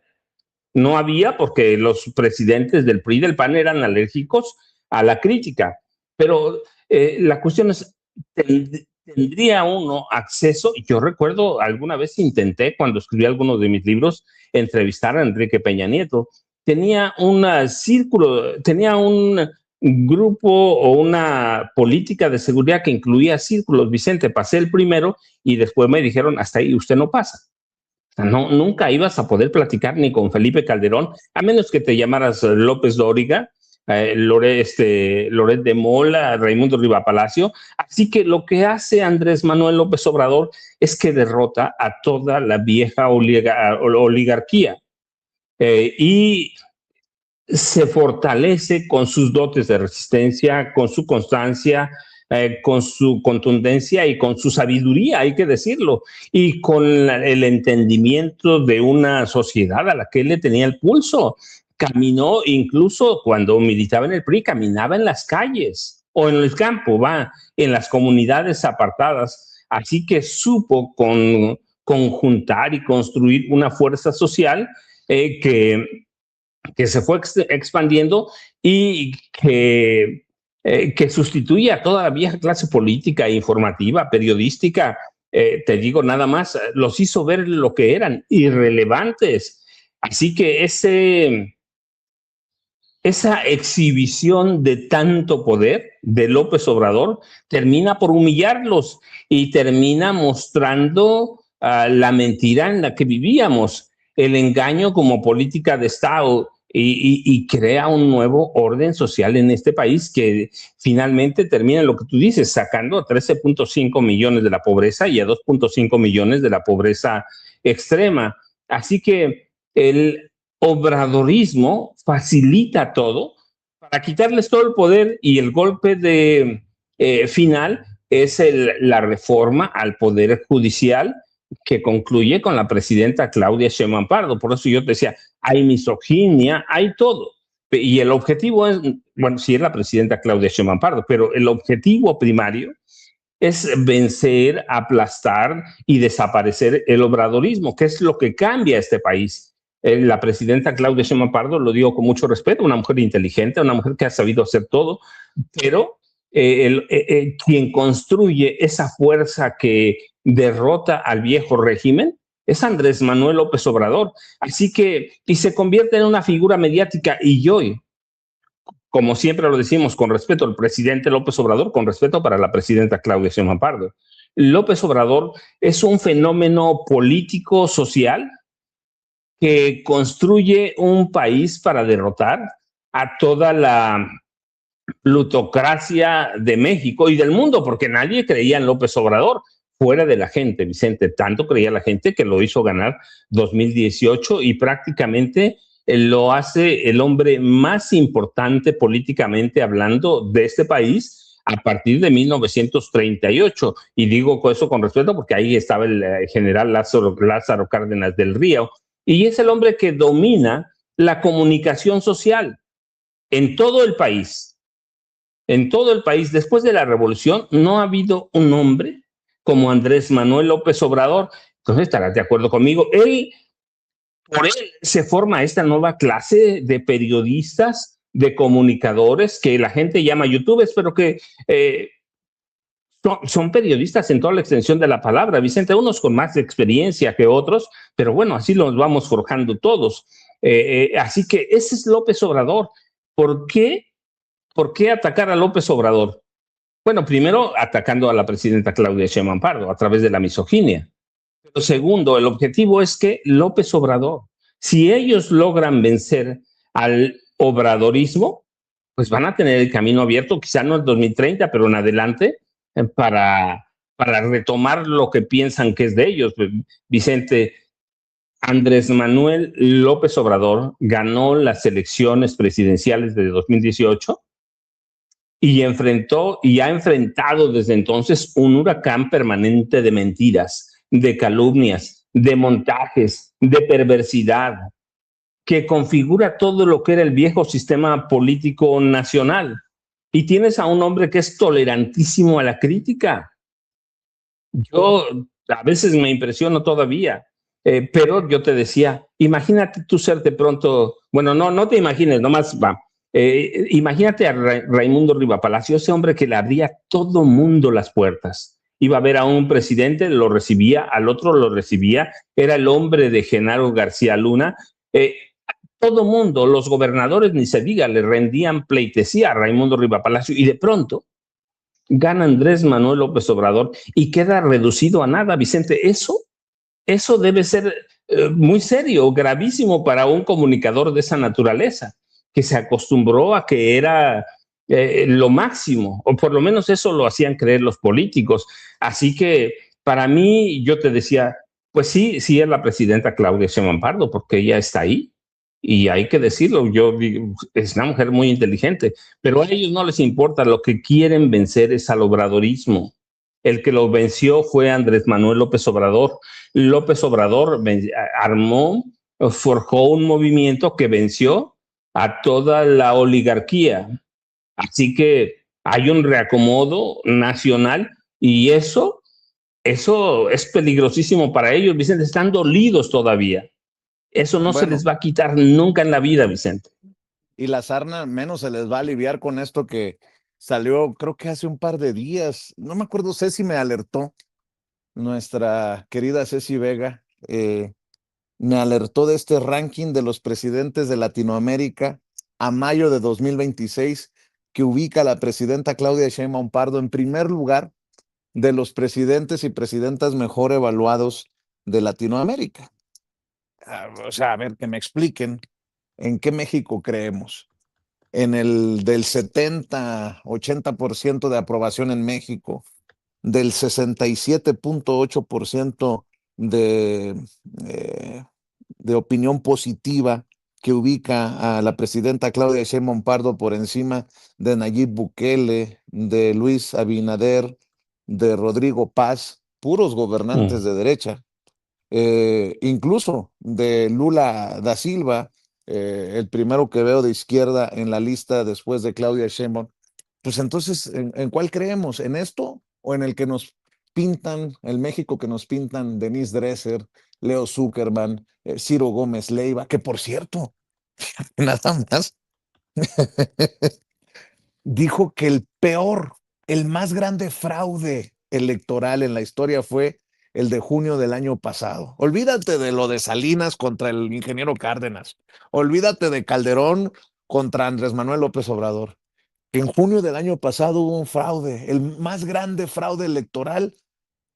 No había porque los presidentes del PRI y del PAN eran alérgicos a la crítica. Pero la cuestión es, ¿tendría uno acceso? Yo recuerdo alguna vez intenté, cuando escribí algunos de mis libros, entrevistar a Enrique Peña Nieto. Tenía un círculo, tenía un grupo o una política de seguridad que incluía círculos. Vicente, pasé el primero y después me dijeron, hasta ahí usted no pasa. No, nunca ibas a poder platicar ni con Felipe Calderón, a menos que te llamaras López Dóriga, Loret de Mola, Raimundo Riva Palacio. Así que lo que hace Andrés Manuel López Obrador es que derrota a toda la vieja oligarquía y se fortalece con sus dotes de resistencia, con su constancia, con su contundencia y con su sabiduría, hay que decirlo, y con el entendimiento de una sociedad a la que él le tenía el pulso. Caminó, incluso cuando militaba en el PRI, caminaba en las calles o en el campo, en las comunidades apartadas. Así que supo conjuntar y construir una fuerza social que se fue expandiendo y que sustituye a toda la vieja clase política, informativa, periodística. Te digo nada más, los hizo ver lo que eran, irrelevantes. Así que esa exhibición de tanto poder de López Obrador termina por humillarlos y termina mostrando la mentira en la que vivíamos, el engaño como política de Estado, y crea un nuevo orden social en este país que finalmente termina en lo que tú dices, sacando a 13.5 millones de la pobreza y a 2.5 millones de la pobreza extrema. Así que el obradorismo facilita todo para quitarles todo el poder, y el golpe de final es la reforma al poder judicial que concluye con la presidenta Claudia Sheinbaum Pardo. Por eso yo te decía, hay misoginia, hay todo. Y el objetivo es, bueno, sí es la presidenta Claudia Sheinbaum Pardo, pero el objetivo primario es vencer, aplastar y desaparecer el obradorismo, que es lo que cambia este país. La presidenta Claudia Sheinbaum Pardo, lo digo con mucho respeto, una mujer inteligente, una mujer que ha sabido hacer todo, pero quien construye esa fuerza que derrota al viejo régimen es Andrés Manuel López Obrador. Así que, y se convierte en una figura mediática, y hoy, como siempre lo decimos, con respeto al presidente López Obrador, con respeto para la presidenta Claudia Sheinbaum Pardo. López Obrador es un fenómeno político, social, que construye un país para derrotar a toda la plutocracia de México y del mundo, porque nadie creía en López Obrador fuera de la gente, Vicente. Tanto creía la gente que lo hizo ganar 2018 y prácticamente lo hace el hombre más importante políticamente hablando de este país a partir de 1938. Y digo eso con respeto porque ahí estaba el general Lázaro Cárdenas del Río, y es el hombre que domina la comunicación social en todo el país. En todo el país, después de la revolución, no ha habido un hombre como Andrés Manuel López Obrador. Entonces estarás de acuerdo conmigo. Por él se forma esta nueva clase de periodistas, de comunicadores, que la gente llama youtubers, pero que son periodistas en toda la extensión de la palabra, Vicente, unos con más experiencia que otros, pero bueno, así los vamos forjando todos. Así que ese es López Obrador. ¿Por qué? ¿Por qué atacar a López Obrador? Bueno, primero atacando a la presidenta Claudia Sheinbaum Pardo a través de la misoginia. Pero segundo, el objetivo es que López Obrador, si ellos logran vencer al obradorismo, pues van a tener el camino abierto, quizá no en 2030, pero en adelante, para retomar lo que piensan que es de ellos. Vicente, Andrés Manuel López Obrador ganó las elecciones presidenciales de 2018 y enfrentó y ha enfrentado desde entonces un huracán permanente de mentiras, de calumnias, de montajes, de perversidad, que configura todo lo que era el viejo sistema político nacional. Y tienes a un hombre que es tolerantísimo a la crítica. Yo a veces me impresiono todavía, pero yo te decía, imagínate tú ser de pronto, bueno, no te imagines, nomás va. Imagínate a Raimundo Riva Palacio, ese hombre que le abría todo mundo las puertas. Iba a ver a un presidente, lo recibía, al otro lo recibía, era el hombre de Genaro García Luna. Todo mundo, los gobernadores, ni se diga, le rendían pleitesía a Raimundo Riva Palacio, y de pronto gana Andrés Manuel López Obrador y queda reducido a nada, Vicente. Eso debe ser muy serio, gravísimo para un comunicador de esa naturaleza, que se acostumbró a que era lo máximo, o por lo menos eso lo hacían creer los políticos. Así que para mí, yo te decía, pues sí es la presidenta Claudia Sheinbaum Pardo, porque ella está ahí. Y hay que decirlo, yo digo, es una mujer muy inteligente, pero a ellos no les importa, lo que quieren vencer es al obradorismo. El que lo venció fue Andrés Manuel López Obrador. López Obrador armó, forjó un movimiento que venció a toda la oligarquía. Así que hay un reacomodo nacional, y eso es peligrosísimo para ellos, Vicente, están dolidos todavía. Eso no se les va a quitar nunca en la vida, Vicente. Y la sarna menos se les va a aliviar con esto que salió, creo que hace un par de días. No me acuerdo, Ceci me alertó, nuestra querida Ceci Vega, me alertó de este ranking de los presidentes de Latinoamérica a mayo de 2026, que ubica a la presidenta Claudia Sheinbaum Pardo en primer lugar de los presidentes y presidentas mejor evaluados de Latinoamérica. O sea, a ver, que me expliquen en qué México creemos. En el del 70-80% de aprobación en México, del 67.8% de opinión positiva que ubica a la presidenta Claudia Sheinbaum Pardo por encima de Nayib Bukele, de Luis Abinader, de Rodrigo Paz, puros gobernantes de derecha, incluso de Lula da Silva, el primero que veo de izquierda en la lista después de Claudia Sheinbaum. Pues entonces, ¿en cuál creemos? ¿En esto o en el que nos pintan, el México que nos pintan Denise Dresser, Leo Zuckerman, Ciro Gómez Leiva, que por cierto, nada más dijo que el peor, el más grande fraude electoral en la historia fue el de junio del año pasado? Olvídate de lo de Salinas contra el ingeniero Cárdenas. Olvídate de Calderón contra Andrés Manuel López Obrador. En junio del año pasado hubo un fraude, el más grande fraude electoral,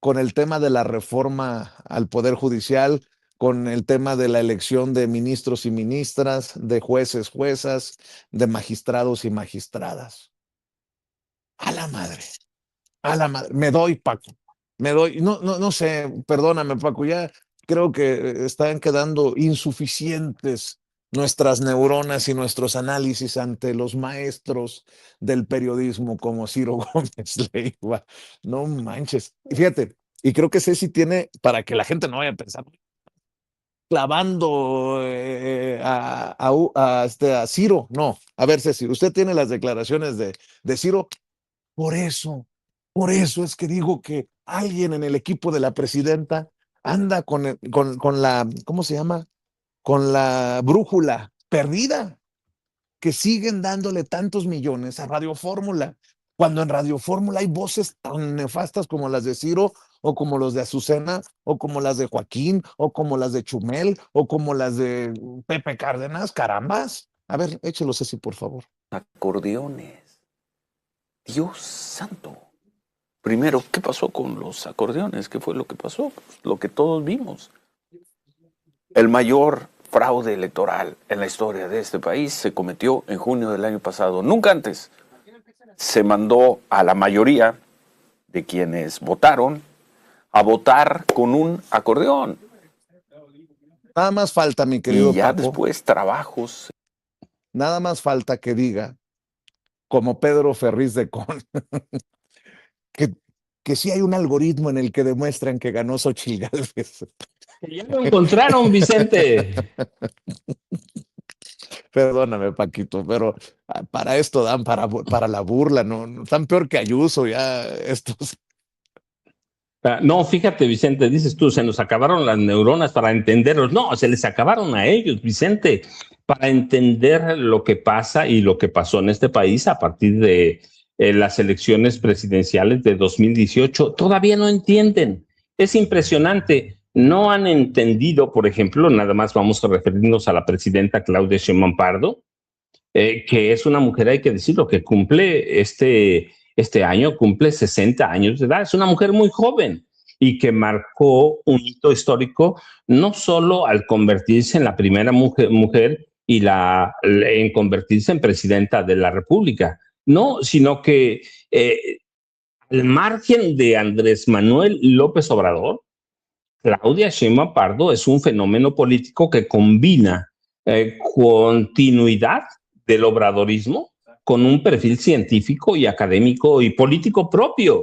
con el tema de la reforma al Poder Judicial, con el tema de la elección de ministros y ministras, de jueces, juezas, de magistrados y magistradas. A la madre, a la madre. Me doy, Paco. Me doy. No sé, perdóname, Paco. Ya creo que están quedando insuficientes nuestras neuronas y nuestros análisis ante los maestros del periodismo como Ciro Gómez Leiva. No manches. Y fíjate, y creo que Ceci tiene, para que la gente no vaya a pensar, clavando a Ciro. No, a ver, Ceci, usted tiene las declaraciones de Ciro. Por eso, por eso es que digo que alguien en el equipo de la presidenta anda con la, ¿cómo se llama? Con la brújula perdida, que siguen dándole tantos millones a Radio Fórmula, cuando en Radio Fórmula hay voces tan nefastas como las de Ciro, o como los de Azucena, o como las de Joaquín, o como las de Chumel, o como las de Pepe Cárdenas, carambas. A ver, échelos así, por favor. Acordeones. Dios santo. Primero, ¿qué pasó con los acordeones? ¿Qué fue lo que pasó? Lo que todos vimos. El mayor fraude electoral en la historia de este país se cometió en junio del año pasado. Nunca antes se mandó a la mayoría de quienes votaron a votar con un acordeón. Nada más falta, mi querido y ya Paco, después trabajos. nada más falta que diga, como Pedro Ferriz de Con, que sí hay un algoritmo en el que demuestran que ganó Xochitl Gálvez. Ya lo encontraron, Vicente. Perdóname, Paquito, pero para esto dan para la burla, no tan peor que Ayuso, ya estos. No, fíjate, Vicente, dices tú, se nos acabaron las neuronas para entenderlos. No, se les acabaron a ellos, Vicente, para entender lo que pasa y lo que pasó en este país a partir de las elecciones presidenciales de 2018. Todavía no entienden. Es impresionante. No han entendido, por ejemplo, nada más vamos a referirnos a la presidenta Claudia Sheinbaum Pardo, que es una mujer, hay que decirlo, que cumple este año, cumple 60 años de edad. Es una mujer muy joven y que marcó un hito histórico, no solo al convertirse en la primera mujer y en convertirse en presidenta de la República, no, sino que al margen de Andrés Manuel López Obrador, Claudia Sheinbaum Pardo es un fenómeno político que combina continuidad del obradorismo con un perfil científico y académico y político propio.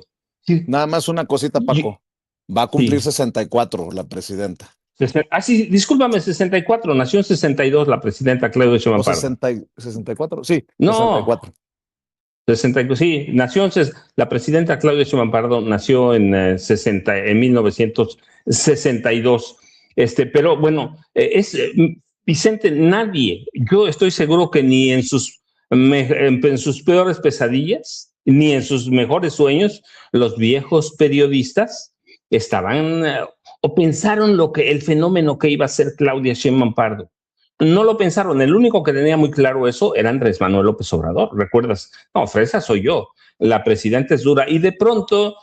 Nada más una cosita, Paco. Va a cumplir 64 la presidenta. Sí, discúlpame, 64, nació en 62 la presidenta Claudia Sheinbaum Pardo. 64, sí, no, 64. 64, sí, la presidenta Claudia Sheinbaum Pardo nació en 1962. Pero bueno, Vicente, nadie, yo estoy seguro que ni en sus peores pesadillas, ni en sus mejores sueños, los viejos periodistas estaban o pensaron el fenómeno que iba a ser Claudia Sheinbaum Pardo. No lo pensaron, el único que tenía muy claro eso era Andrés Manuel López Obrador. ¿Recuerdas? No, fresa soy yo, la presidenta es dura. Y de pronto,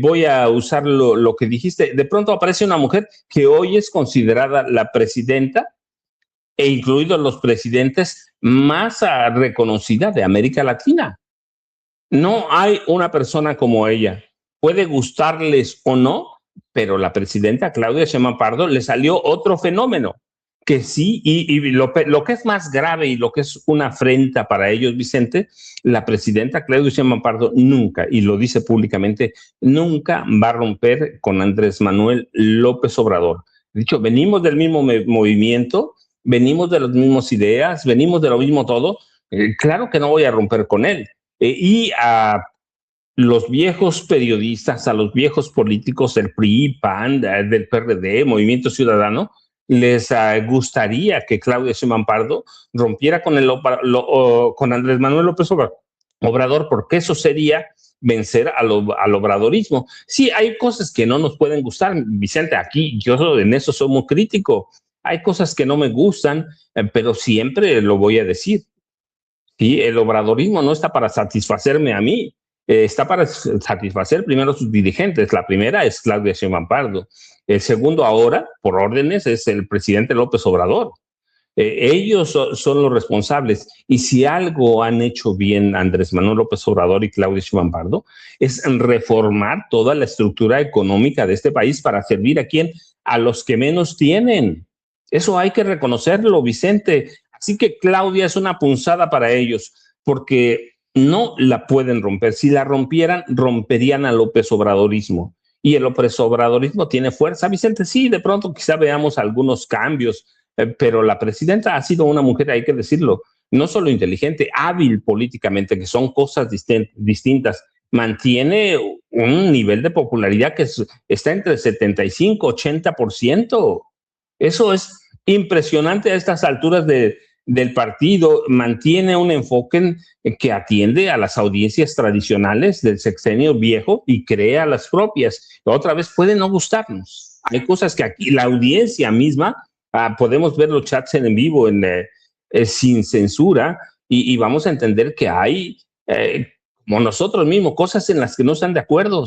voy a usar lo que dijiste, de pronto aparece una mujer que hoy es considerada la presidenta, e incluidos los presidentes más reconocida de América Latina. No hay una persona como ella. Puede gustarles o no, pero la presidenta Claudia Sheinbaum Pardo le salió otro fenómeno. que sí, y lo que es más grave y lo que es una afrenta para ellos, Vicente, la presidenta Claudia Sheinbaum Pardo nunca, y lo dice públicamente, nunca va a romper con Andrés Manuel López Obrador. Dicho, venimos del mismo movimiento, venimos de las mismas ideas, venimos de lo mismo todo, claro que no voy a romper con él. Y a los viejos periodistas, a los viejos políticos del PRI, PAN, del PRD, Movimiento Ciudadano, les gustaría que Claudia Sheinbaum Pardo rompiera con Andrés Manuel López Obrador, porque eso sería vencer al obradorismo. Sí, hay cosas que no nos pueden gustar, Vicente, aquí yo en eso soy muy crítico. Hay cosas que no me gustan, pero siempre lo voy a decir. Sí, el obradorismo no está para satisfacerme a mí, está para satisfacer primero a sus dirigentes. La primera es Claudia Sheinbaum Pardo. El segundo ahora, por órdenes, es el presidente López Obrador. Ellos son los responsables. Y si algo han hecho bien Andrés Manuel López Obrador y Claudia Sheinbaum Pardo, es reformar toda la estructura económica de este país para servir a quién, a los que menos tienen. Eso hay que reconocerlo, Vicente. Así que Claudia es una punzada para ellos, porque no la pueden romper. Si la rompieran, romperían al López Obradorismo. Y el López Obradorismo tiene fuerza, Vicente. Sí, de pronto quizá veamos algunos cambios, pero la presidenta ha sido una mujer, hay que decirlo, no solo inteligente, hábil políticamente, que son cosas distintas. Mantiene un nivel de popularidad que está entre 75 y 80%. Eso es impresionante a estas alturas del partido. Mantiene un enfoque que atiende a las audiencias tradicionales del sexenio viejo y crea las propias. Otra vez puede no gustarnos. Hay cosas que aquí la audiencia misma, podemos ver los chats en vivo sin censura y vamos a entender que hay, como nosotros mismos, cosas en las que no están de acuerdo.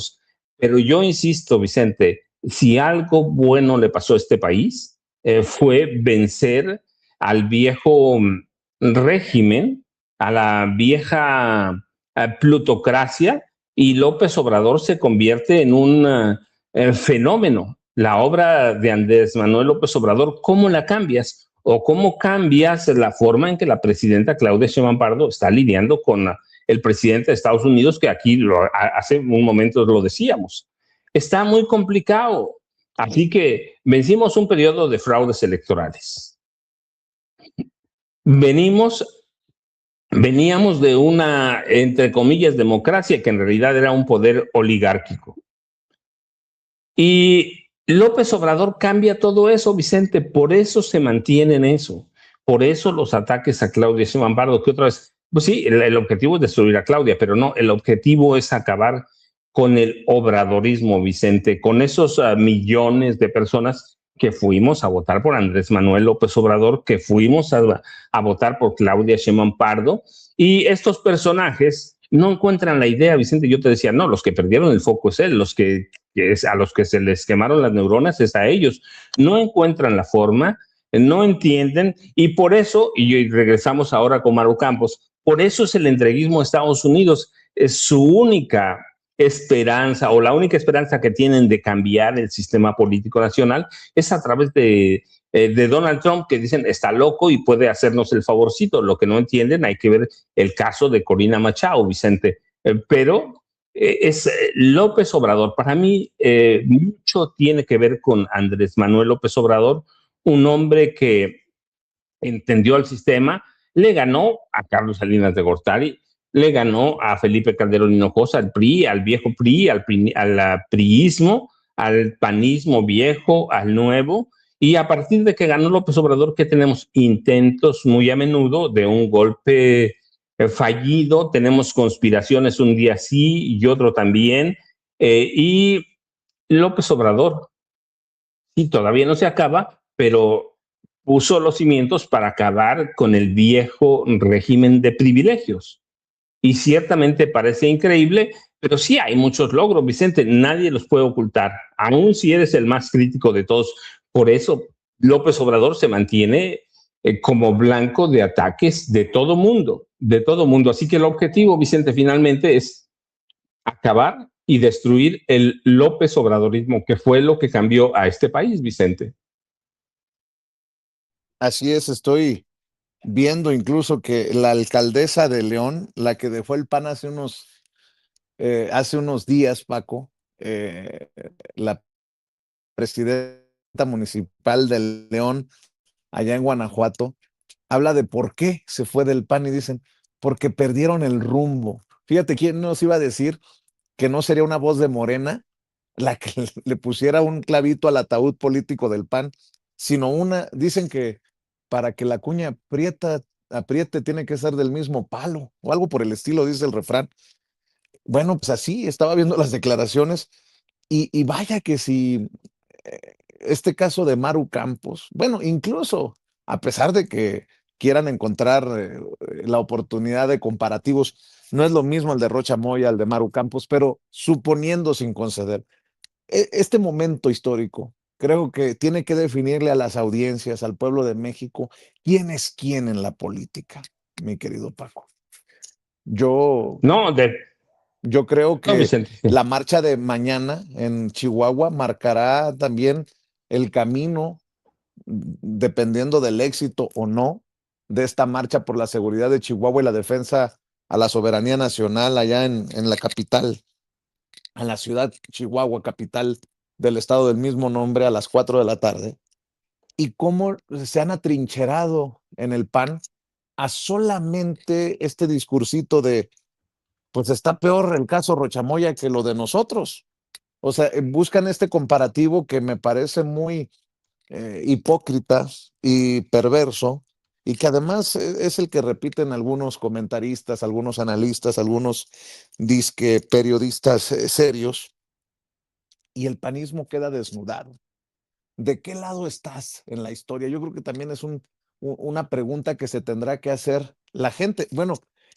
Pero yo insisto, Vicente, si algo bueno le pasó a este país, fue vencer al viejo régimen, a la vieja plutocracia, y López Obrador se convierte en un fenómeno. La obra de Andrés Manuel López Obrador, ¿cómo la cambias? ¿O cómo cambias la forma en que la presidenta Claudia Sheinbaum Pardo está lidiando con el presidente de Estados Unidos, que aquí hace un momento lo decíamos? Está muy complicado. Así que vencimos un periodo de fraudes electorales. Veníamos de una, entre comillas, democracia, que en realidad era un poder oligárquico. Y López Obrador cambia todo eso, Vicente, por eso se mantiene en eso. Por eso los ataques a Claudia Sheinbaum Pardo, que otra vez, pues sí, el objetivo es destruir a Claudia, pero no, el objetivo es acabar con el obradorismo, Vicente, con esos millones de personas que fuimos a votar por Andrés Manuel López Obrador, que fuimos a votar por Claudia Sheinbaum Pardo, y estos personajes no encuentran la idea, Vicente. Yo te decía, no, los que perdieron el foco es él, a los que se les quemaron las neuronas es a ellos. No encuentran la forma, no entienden, y por eso, y regresamos ahora con Maru Campos, por eso es el entreguismo de Estados Unidos, es su única esperanza, o la única esperanza que tienen de cambiar el sistema político nacional es a través de Donald Trump, que dicen está loco y puede hacernos el favorcito. Lo que no entienden, hay que ver el caso de Corina Machado, Vicente. Pero es López Obrador. Para mí, mucho tiene que ver con Andrés Manuel López Obrador, un hombre que entendió el sistema, le ganó a Carlos Salinas de Gortari, le ganó a Felipe Calderón Hinojosa, al PRI, al viejo PRI, al priismo, al panismo viejo, al nuevo. Y a partir de que ganó López Obrador, ¿qué tenemos? Intentos muy a menudo de un golpe fallido, tenemos conspiraciones un día sí y otro también. Y López Obrador, sí, todavía no se acaba, pero puso los cimientos para acabar con el viejo régimen de privilegios. Y ciertamente parece increíble, pero sí hay muchos logros, Vicente, nadie los puede ocultar, aun si eres el más crítico de todos. Por eso López Obrador se mantiene como blanco de ataques de todo mundo, de todo mundo. Así que el objetivo, Vicente, finalmente es acabar y destruir el López Obradorismo, que fue lo que cambió a este país, Vicente. Así es, estoy viendo incluso que la alcaldesa de León, la que dejó el PAN hace unos días, Paco, la presidenta municipal de León, allá en Guanajuato, habla de por qué se fue del PAN y dicen, porque perdieron el rumbo. Fíjate, ¿quién nos iba a decir que no sería una voz de Morena la que le pusiera un clavito al ataúd político del PAN, sino dicen que para que la cuña apriete tiene que ser del mismo palo, o algo por el estilo, dice el refrán. Bueno, pues así, estaba viendo las declaraciones y vaya que si este caso de Maru Campos, bueno, incluso a pesar de que quieran encontrar la oportunidad de comparativos, no es lo mismo el de Rocha Moya, el de Maru Campos, pero suponiendo sin conceder, este momento histórico creo que tiene que definirle a las audiencias, al pueblo de México, quién es quién en la política, mi querido Paco. Yo, No, yo creo no, que Vicente. Sí. la marcha de mañana en Chihuahua marcará también el camino, dependiendo del éxito o no de esta marcha por la seguridad de Chihuahua y la defensa a la soberanía nacional allá en la capital, en la ciudad Chihuahua, capital del estado del mismo nombre, a las 4 de la tarde, y cómo se han atrincherado en el PAN a solamente este discursito de, pues está peor el caso Rochamoya que lo de nosotros. O sea, buscan este comparativo que me parece muy hipócrita y perverso, y que además es el que repiten algunos comentaristas, algunos analistas, algunos disque periodistas serios, y el panismo queda desnudado. ¿De qué lado estás en la historia? Yo creo que también es una pregunta que se tendrá que hacer la gente. Bueno,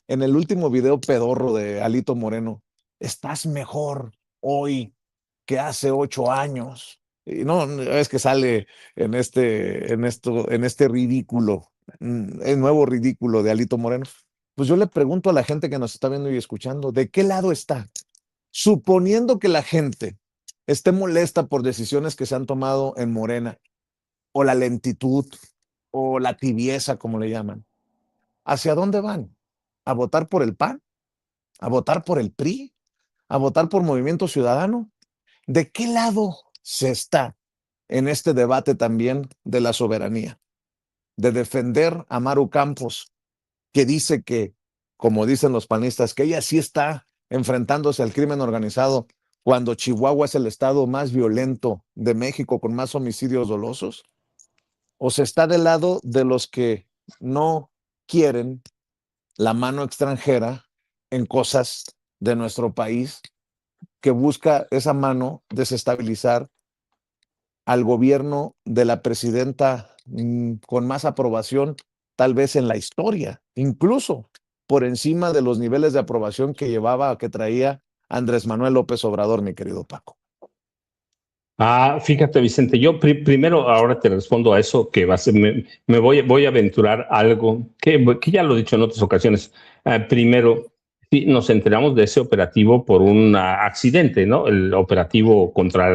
en el último video pedorro de Alito Moreno, ¿estás mejor hoy que hace 8 años? Y no, es que sale en este ridículo, el nuevo ridículo de Alito Moreno. Pues yo le pregunto a la gente que nos está viendo y escuchando, ¿de qué lado está? Suponiendo que la gente esté molesta por decisiones que se han tomado en Morena, o la lentitud, o la tibieza, como le llaman, ¿hacia dónde van? ¿A votar por el PAN? ¿A votar por el PRI? ¿A votar por Movimiento Ciudadano? ¿De qué lado se está en este debate también de la soberanía? De defender a Maru Campos, que dice que, como dicen los panistas, que ella sí está enfrentándose al crimen organizado cuando Chihuahua es el estado más violento de México con más homicidios dolosos, o se está del lado de los que no quieren la mano extranjera en cosas de nuestro país, que busca esa mano desestabilizar al gobierno de la presidenta con más aprobación tal vez en la historia, incluso por encima de los niveles de aprobación que traía Andrés Manuel López Obrador, mi querido Paco. Fíjate, Vicente, yo primero ahora te respondo a eso, que va a ser, me voy a aventurar algo que ya lo he dicho en otras ocasiones. Primero, sí, nos enteramos de ese operativo por un accidente, ¿no? El operativo contra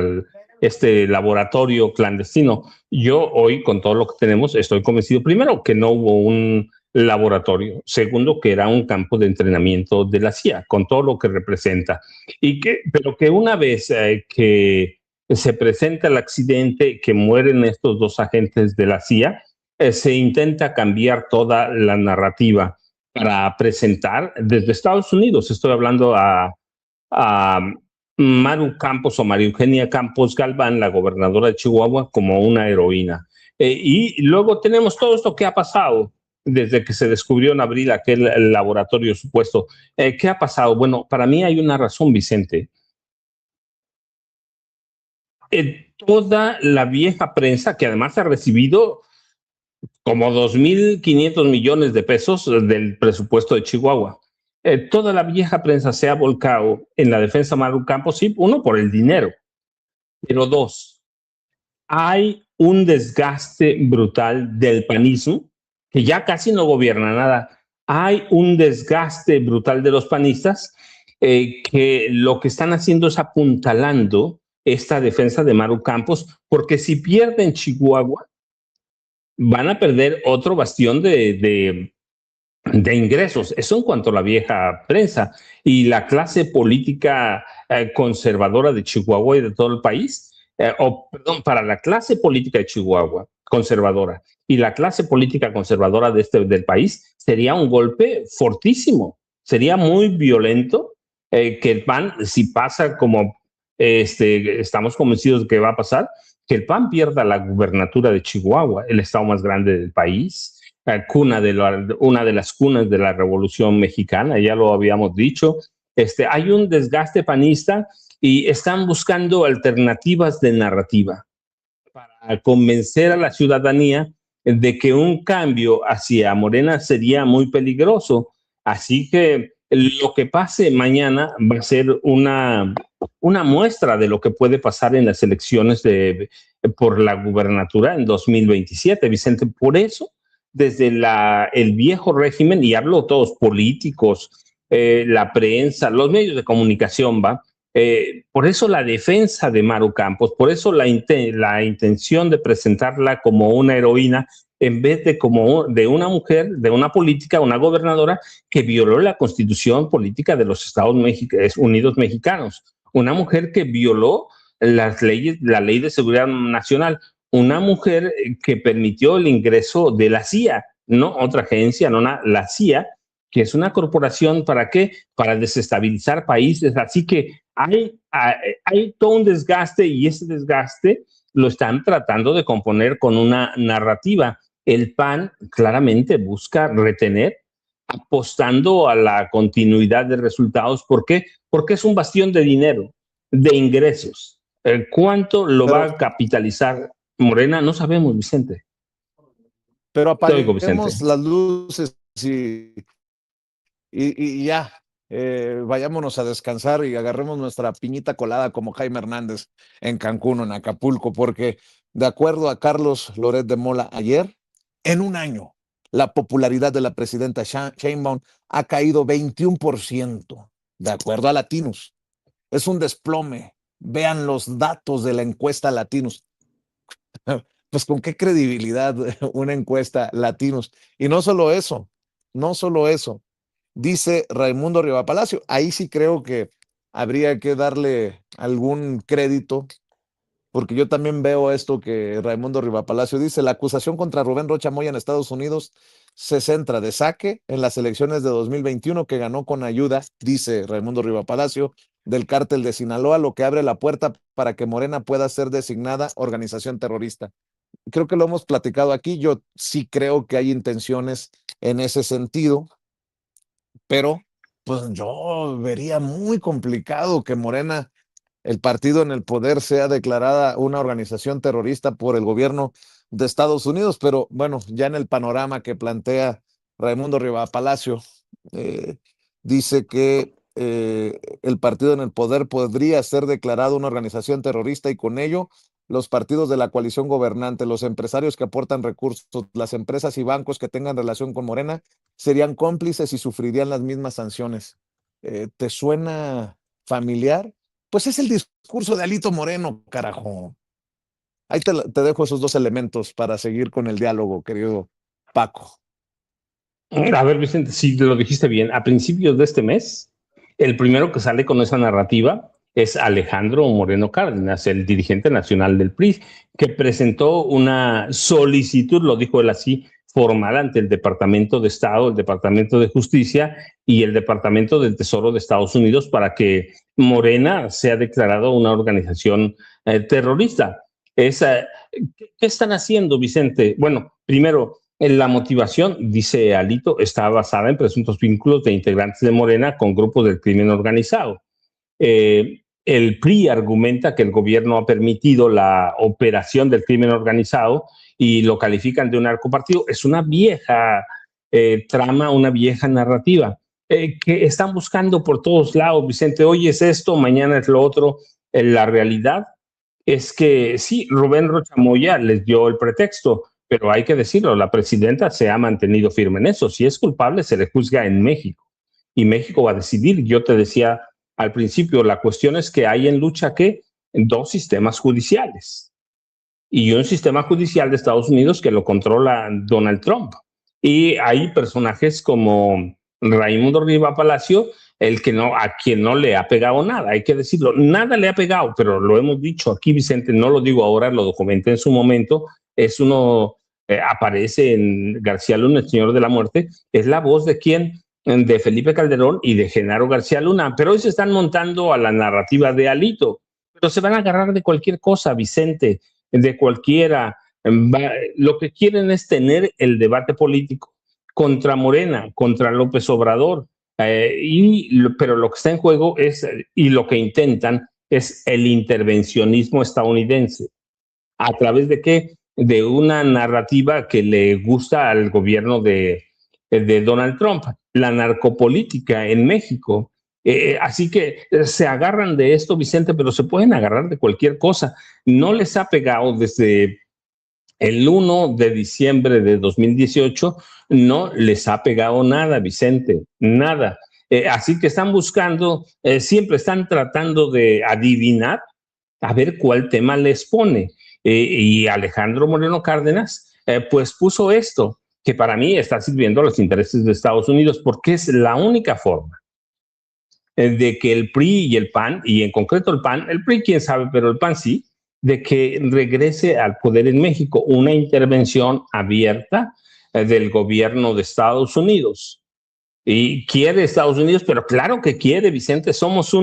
este laboratorio clandestino. Yo hoy, con todo lo que tenemos, estoy convencido, primero, que no hubo un laboratorio. Segundo, que era un campo de entrenamiento de la CIA, con todo lo que representa. Pero que una vez que se presenta el accidente, que mueren estos dos agentes de la CIA, se intenta cambiar toda la narrativa para presentar desde Estados Unidos, estoy hablando a Maru Campos o María Eugenia Campos Galván, la gobernadora de Chihuahua, como una heroína. Y luego tenemos todo esto que ha pasado desde que se descubrió en abril aquel laboratorio supuesto. ¿Qué ha pasado? Bueno, para mí hay una razón, Vicente. Toda la vieja prensa, que además ha recibido como 2.500 millones de pesos del presupuesto de Chihuahua. Toda la vieja prensa se ha volcado en la defensa de Maru Campos, sí, uno, por el dinero, pero dos, hay un desgaste brutal del panismo, que ya casi no gobierna nada. Hay un desgaste brutal de los panistas que lo que están haciendo es apuntalando esta defensa de Maru Campos, porque si pierden Chihuahua, van a perder otro bastión de ingresos. Eso en cuanto a la vieja prensa. Y la clase política conservadora de Chihuahua y de todo el país, perdón, para la clase política de Chihuahua conservadora y la clase política conservadora del país, sería un golpe fortísimo. Sería muy violento que el PAN, si pasa como estamos convencidos de que va a pasar, que el PAN pierda la gubernatura de Chihuahua, el estado más grande del país, una de las cunas de la Revolución Mexicana, ya lo habíamos dicho. Hay un desgaste panista y están buscando alternativas de narrativa para convencer a la ciudadanía de que un cambio hacia Morena sería muy peligroso. Así que lo que pase mañana va a ser una muestra de lo que puede pasar en las elecciones por la gubernatura en 2027, Vicente. Por eso, desde el viejo régimen, y hablo todos políticos, la prensa, los medios de comunicación, por eso la defensa de Maru Campos, por eso la intención de presentarla como una heroína en vez de como de una mujer, de una política, una gobernadora que violó la constitución política de los Estados Unidos mexicanos, una mujer que violó las leyes, la ley de seguridad nacional, una mujer que permitió el ingreso de la CIA, no otra agencia, no la CIA, que es una corporación, ¿para qué? Para desestabilizar países. Así que hay todo un desgaste y ese desgaste lo están tratando de componer con una narrativa. El PAN claramente busca retener, apostando a la continuidad de resultados. ¿Por qué? Porque es un bastión de dinero, de ingresos. ¿Cuánto lo va a capitalizar Morena? No sabemos, Vicente. Pero apaguemos las luces y ya, vayámonos a descansar y agarremos nuestra piñita colada como Jaime Hernández en Cancún o en Acapulco, porque de acuerdo a Carlos Loret de Mola ayer, en un año, la popularidad de la presidenta Sheinbaum ha caído 21%, de acuerdo a Latinos. Es un desplome. Vean los datos de la encuesta Latinos. Pues con qué credibilidad una encuesta Latinos. Y no solo eso, dice Raimundo Rivapalacio, ahí sí creo que habría que darle algún crédito, porque yo también veo esto que Raimundo Rivapalacio dice: la acusación contra Rubén Rocha Moya en Estados Unidos se centra de saque en las elecciones de 2021 que ganó con ayuda, dice Raimundo Rivapalacio, del cártel de Sinaloa, lo que abre la puerta para que Morena pueda ser designada organización terrorista. Creo que lo hemos platicado aquí, yo sí creo que hay intenciones en ese sentido, pero pues yo vería muy complicado que Morena, el partido en el poder, sea declarada una organización terrorista por el gobierno de Estados Unidos, pero bueno, ya en el panorama que plantea Raimundo Rivapalacio, dice que el partido en el poder podría ser declarado una organización terrorista y con ello los partidos de la coalición gobernante, los empresarios que aportan recursos, las empresas y bancos que tengan relación con Morena serían cómplices y sufrirían las mismas sanciones. ¿Te suena familiar? Pues es el discurso de Alito Moreno, carajo. Ahí te dejo esos dos elementos para seguir con el diálogo, querido Paco. A ver, Vicente, si lo dijiste bien, a principios de este mes, el primero que sale con esa narrativa es Alejandro Moreno Cárdenas, el dirigente nacional del PRI, que presentó una solicitud, lo dijo él así, formal ante el Departamento de Estado, el Departamento de Justicia y el Departamento del Tesoro de Estados Unidos para que Morena sea declarado una organización terrorista. ¿Qué están haciendo, Vicente? Bueno, primero, la motivación, dice Alito, está basada en presuntos vínculos de integrantes de Morena con grupos del crimen organizado. El PRI argumenta que el gobierno ha permitido la operación del crimen organizado y lo califican de un narcopartido. Es una vieja trama, una vieja narrativa que están buscando por todos lados. Vicente, hoy es esto, mañana es lo otro. La realidad es que sí, Rubén Rocha Moya les dio el pretexto, pero hay que decirlo, la presidenta se ha mantenido firme en eso. Si es culpable, se le juzga en México y México va a decidir. Yo te decía al principio, la cuestión es que hay en lucha dos sistemas judiciales. y un sistema judicial de Estados Unidos que lo controla Donald Trump. Y hay personajes como Raimundo Riva Palacio, a quien no le ha pegado nada, hay que decirlo, nada le ha pegado, pero lo hemos dicho aquí, Vicente, no lo digo ahora, lo documenté en su momento, aparece en García Luna, el Señor de la Muerte, es la voz de quién, de Felipe Calderón y de Genaro García Luna, pero hoy se están montando a la narrativa de Alito, pero se van a agarrar de cualquier cosa, Vicente, de cualquiera. Lo que quieren es tener el debate político contra Morena, contra López Obrador, pero lo que está en juego y lo que intentan es el intervencionismo estadounidense. ¿A través de qué? De una narrativa que le gusta al gobierno de Donald Trump, la narcopolítica en México. Así que se agarran de esto, Vicente, pero se pueden agarrar de cualquier cosa. No les ha pegado desde el 1 de diciembre de 2018, no les ha pegado nada, Vicente, nada. Así que están buscando, siempre están tratando de adivinar a ver cuál tema les pone. Y Alejandro Moreno Cárdenas, pues puso esto, que para mí está sirviendo a los intereses de Estados Unidos, porque es la única forma de que el PRI y el PAN, y en concreto el PAN, el PRI quién sabe, pero el PAN sí, de que regrese al poder en México, una intervención abierta del gobierno de Estados Unidos. Y quiere Estados Unidos, pero claro que quiere, Vicente, somos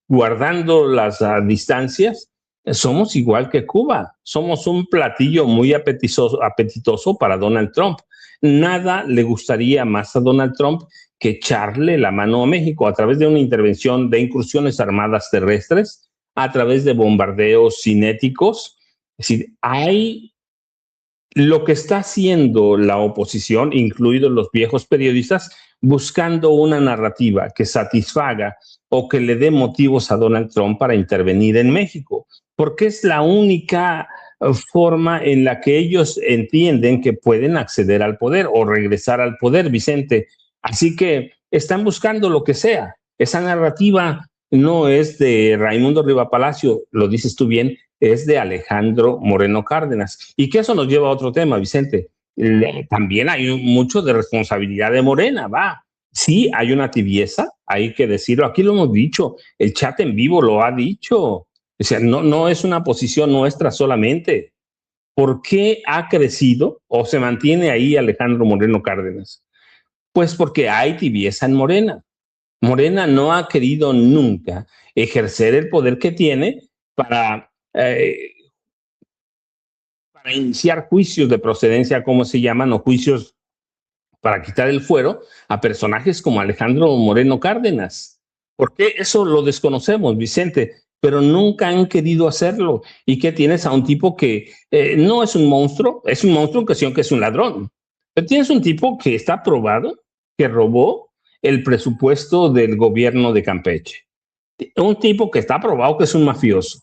guardando las distancias, somos igual que Cuba, somos un platillo muy apetitoso para Donald Trump. Nada le gustaría más a Donald Trump que echarle la mano a México a través de una intervención de incursiones armadas terrestres, a través de bombardeos cinéticos. Es decir, lo que está haciendo la oposición, incluidos los viejos periodistas, buscando una narrativa que satisfaga o que le dé motivos a Donald Trump para intervenir en México, porque es la única forma en la que ellos entienden que pueden acceder al poder o regresar al poder, Vicente. Así que están buscando lo que sea. Esa narrativa no es de Raimundo Riva Palacio, lo dices tú bien, es de Alejandro Moreno Cárdenas. Y que eso nos lleva a otro tema, Vicente. También hay mucho de responsabilidad de Morena, va. Sí, hay una tibieza, hay que decirlo. Aquí lo hemos dicho, el chat en vivo lo ha dicho. O sea, no es una posición nuestra solamente. ¿Por qué ha crecido o se mantiene ahí Alejandro Moreno Cárdenas? Pues porque hay tibieza en Morena. Morena no ha querido nunca ejercer el poder que tiene para iniciar juicios de procedencia, como se llaman, o juicios para quitar el fuero a personajes como Alejandro Moreno Cárdenas. Porque eso lo desconocemos, Vicente, pero nunca han querido hacerlo. ¿Y qué tienes a un tipo que no es un monstruo en cuestión que es un ladrón? Pero tienes un tipo que está probado, que robó el presupuesto del gobierno de Campeche. Un tipo que está probado que es un mafioso.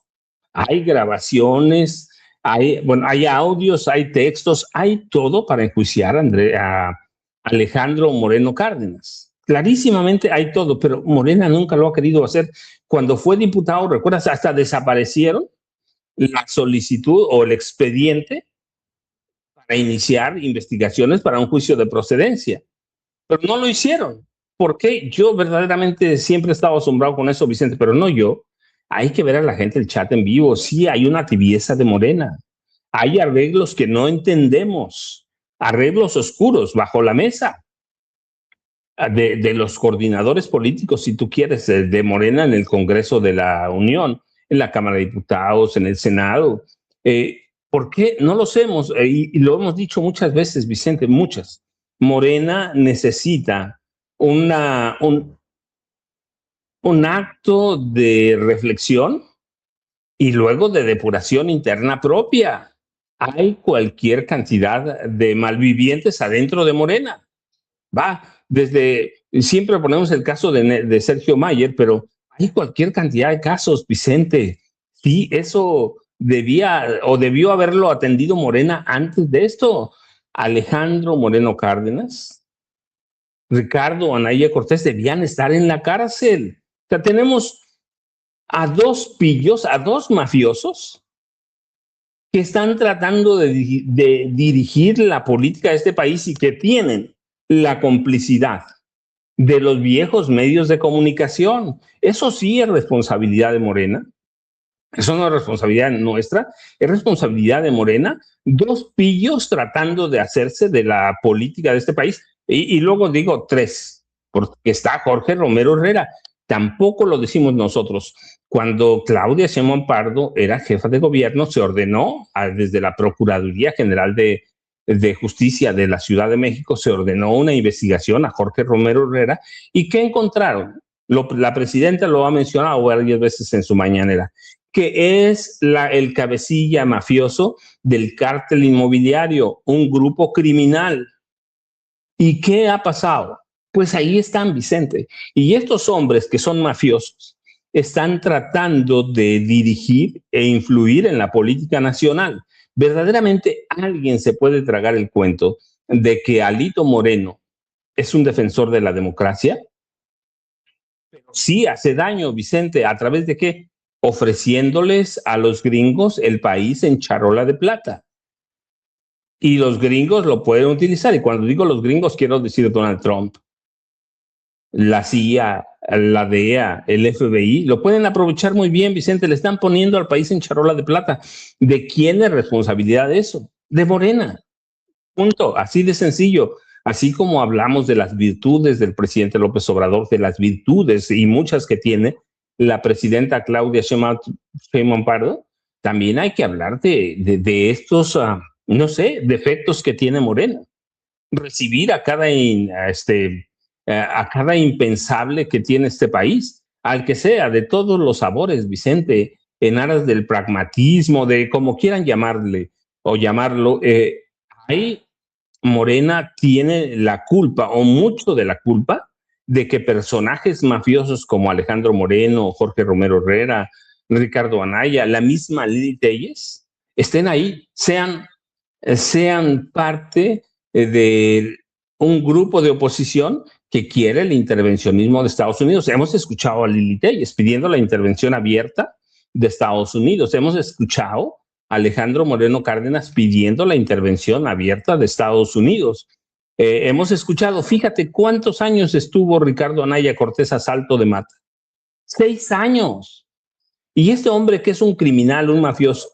Hay grabaciones, hay audios, hay textos, hay todo para enjuiciar a Alejandro Moreno Cárdenas. Clarísimamente hay todo, pero Morena nunca lo ha querido hacer. Cuando fue diputado, recuerdas, hasta desaparecieron la solicitud o el expediente para iniciar investigaciones para un juicio de procedencia. Pero no lo hicieron. ¿Por qué? Yo verdaderamente siempre he estado asombrado con eso, Vicente, pero no yo. Hay que ver a la gente el chat en vivo. Sí, hay una tibieza de Morena. Hay arreglos que no entendemos, arreglos oscuros bajo la mesa de los coordinadores políticos, si tú quieres, de Morena en el Congreso de la Unión, en la Cámara de Diputados, en el Senado. ¿Por qué? No lo sabemos y lo hemos dicho muchas veces, Vicente, muchas. Morena necesita un acto de reflexión y luego de depuración interna propia. Hay cualquier cantidad de malvivientes adentro de Morena. Siempre ponemos el caso de Sergio Mayer, pero hay cualquier cantidad de casos, Vicente. Sí, eso debió haberlo atendido Morena antes de esto. Alejandro Moreno Cárdenas, Ricardo Anaya Cortés debían estar en la cárcel. O sea, tenemos a dos pillos, a dos mafiosos que están tratando de dirigir la política de este país y que tienen la complicidad de los viejos medios de comunicación. Eso sí es responsabilidad de Morena. Eso no es responsabilidad nuestra, es responsabilidad de Morena. Dos pillos tratando de hacerse de la política de este país. Y luego digo tres, porque está Jorge Romero Herrera. Tampoco lo decimos nosotros. Cuando Claudia Sheinbaum Pardo era jefa de gobierno, se ordenó desde la Procuraduría General de Justicia de la Ciudad de México, se ordenó una investigación a Jorge Romero Herrera. ¿Y qué encontraron? La presidenta lo ha mencionado varias veces en su mañanera, que es el cabecilla mafioso del cártel inmobiliario, un grupo criminal. ¿Y qué ha pasado? Pues ahí están, Vicente. Y estos hombres que son mafiosos están tratando de dirigir e influir en la política nacional. ¿Verdaderamente alguien se puede tragar el cuento de que Alito Moreno es un defensor de la democracia? Sí hace daño, Vicente. ¿A través de qué? Ofreciéndoles a los gringos el país en charola de plata. Y los gringos lo pueden utilizar. Y cuando digo los gringos, quiero decir Donald Trump, la CIA, la DEA, el FBI, lo pueden aprovechar muy bien, Vicente. Le están poniendo al país en charola de plata. ¿De quién es responsabilidad de eso? De Morena. Punto. Así de sencillo. Así como hablamos de las virtudes del presidente López Obrador, de las virtudes y muchas que tiene la presidenta Claudia Sheinbaum Pardo, también hay que hablar de estos, no sé, defectos que tiene Morena. Recibir a cada impensable que tiene este país, al que sea, de todos los sabores, Vicente, en aras del pragmatismo, de como quieran llamarle o llamarlo, ahí Morena tiene la culpa o mucho de la culpa de que personajes mafiosos como Alejandro Moreno, Jorge Romero Herrera, Ricardo Anaya, la misma Lili Téllez, estén ahí, sean parte de un grupo de oposición que quiere el intervencionismo de Estados Unidos. Hemos escuchado a Lili Téllez pidiendo la intervención abierta de Estados Unidos. Hemos escuchado a Alejandro Moreno Cárdenas pidiendo la intervención abierta de Estados Unidos. Hemos escuchado, fíjate cuántos años estuvo Ricardo Anaya Cortés a salto de mata. 6 años. Y este hombre que es un criminal, un mafioso,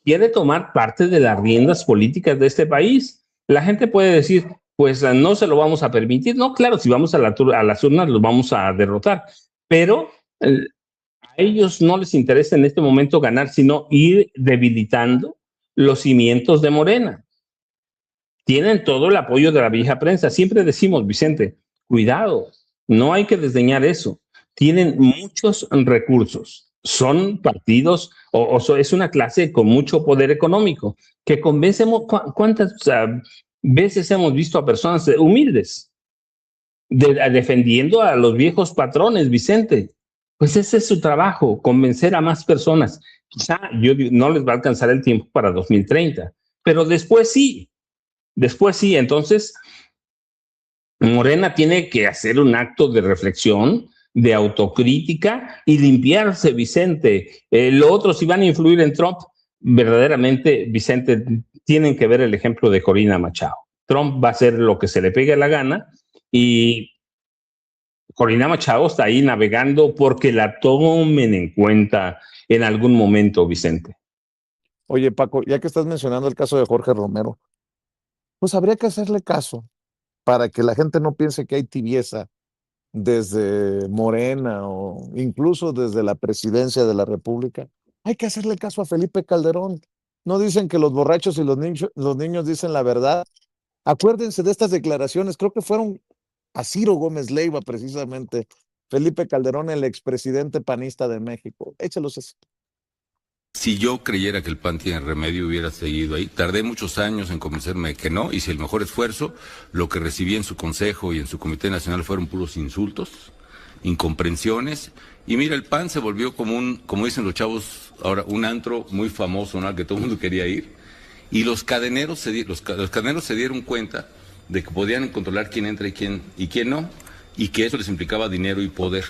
quiere tomar parte de las riendas políticas de este país. La gente puede decir, pues no se lo vamos a permitir. No, claro, si vamos a las urnas los vamos a derrotar. Pero a ellos no les interesa en este momento ganar, sino ir debilitando los cimientos de Morena. Tienen todo el apoyo de la vieja prensa. Siempre decimos, Vicente, cuidado, no hay que desdeñar eso. Tienen muchos recursos. Son partidos es una clase con mucho poder económico que convencemos. ¿Cuántas veces hemos visto a personas humildes defendiendo a los viejos patrones, Vicente? Pues ese es su trabajo, convencer a más personas. Quizá no les va a alcanzar el tiempo para 2030, pero después sí. Entonces, Morena tiene que hacer un acto de reflexión, de autocrítica y limpiarse, Vicente. Lo otro, si van a influir en Trump, verdaderamente, Vicente, tienen que ver el ejemplo de Corina Machado. Trump va a hacer lo que se le pegue la gana y Corina Machado está ahí navegando porque la tomen en cuenta en algún momento, Vicente. Oye, Paco, ya que estás mencionando el caso de Jorge Romero, pues habría que hacerle caso para que la gente no piense que hay tibieza desde Morena o incluso desde la presidencia de la República. Hay que hacerle caso a Felipe Calderón. No dicen que los borrachos y los niños dicen la verdad. Acuérdense de estas declaraciones, creo que fueron a Ciro Gómez Leiva precisamente, Felipe Calderón, el expresidente panista de México. Échalos así. Si yo creyera que el PAN tiene remedio, hubiera seguido ahí. Tardé muchos años en convencerme de que no, hice el mejor esfuerzo. Lo que recibí en su consejo y en su Comité Nacional fueron puros insultos, incomprensiones. Y mira, el PAN se volvió como dicen los chavos ahora, un antro muy famoso, ¿no?, al que todo el mundo quería ir. Y los cadeneros se dieron cuenta de que podían controlar quién entra y quién no, y que eso les implicaba dinero y poder.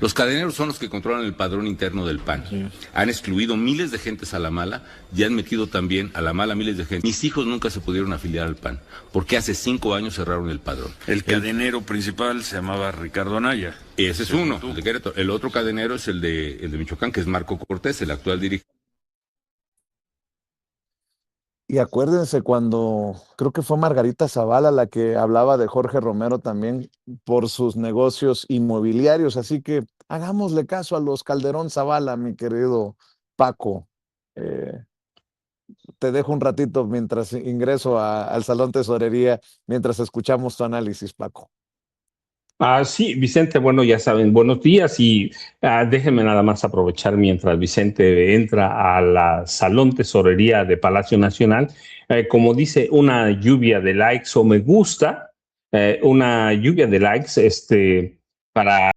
Los cadeneros son los que controlan el padrón interno del PAN. Sí. Han excluido miles de gentes a la mala y han metido también a la mala miles de gente. Mis hijos nunca se pudieron afiliar al PAN porque hace 5 años cerraron el padrón. El cadenero principal se llamaba Ricardo Anaya. Ese es uno, el de Querétaro. El otro cadenero es el de Michoacán, que es Marco Cortés, el actual dirigente. Y acuérdense cuando, creo que fue Margarita Zavala la que hablaba de Jorge Romero también por sus negocios inmobiliarios, así que hagámosle caso a los Calderón Zavala, mi querido Paco. Te dejo un ratito mientras ingreso al Salón Tesorería, mientras escuchamos tu análisis, Paco. Sí, Vicente, bueno, ya saben, buenos días y déjenme nada más aprovechar mientras Vicente entra a la Salón Tesorería de Palacio Nacional. Como dice, una lluvia de likes o me gusta, una lluvia de likes para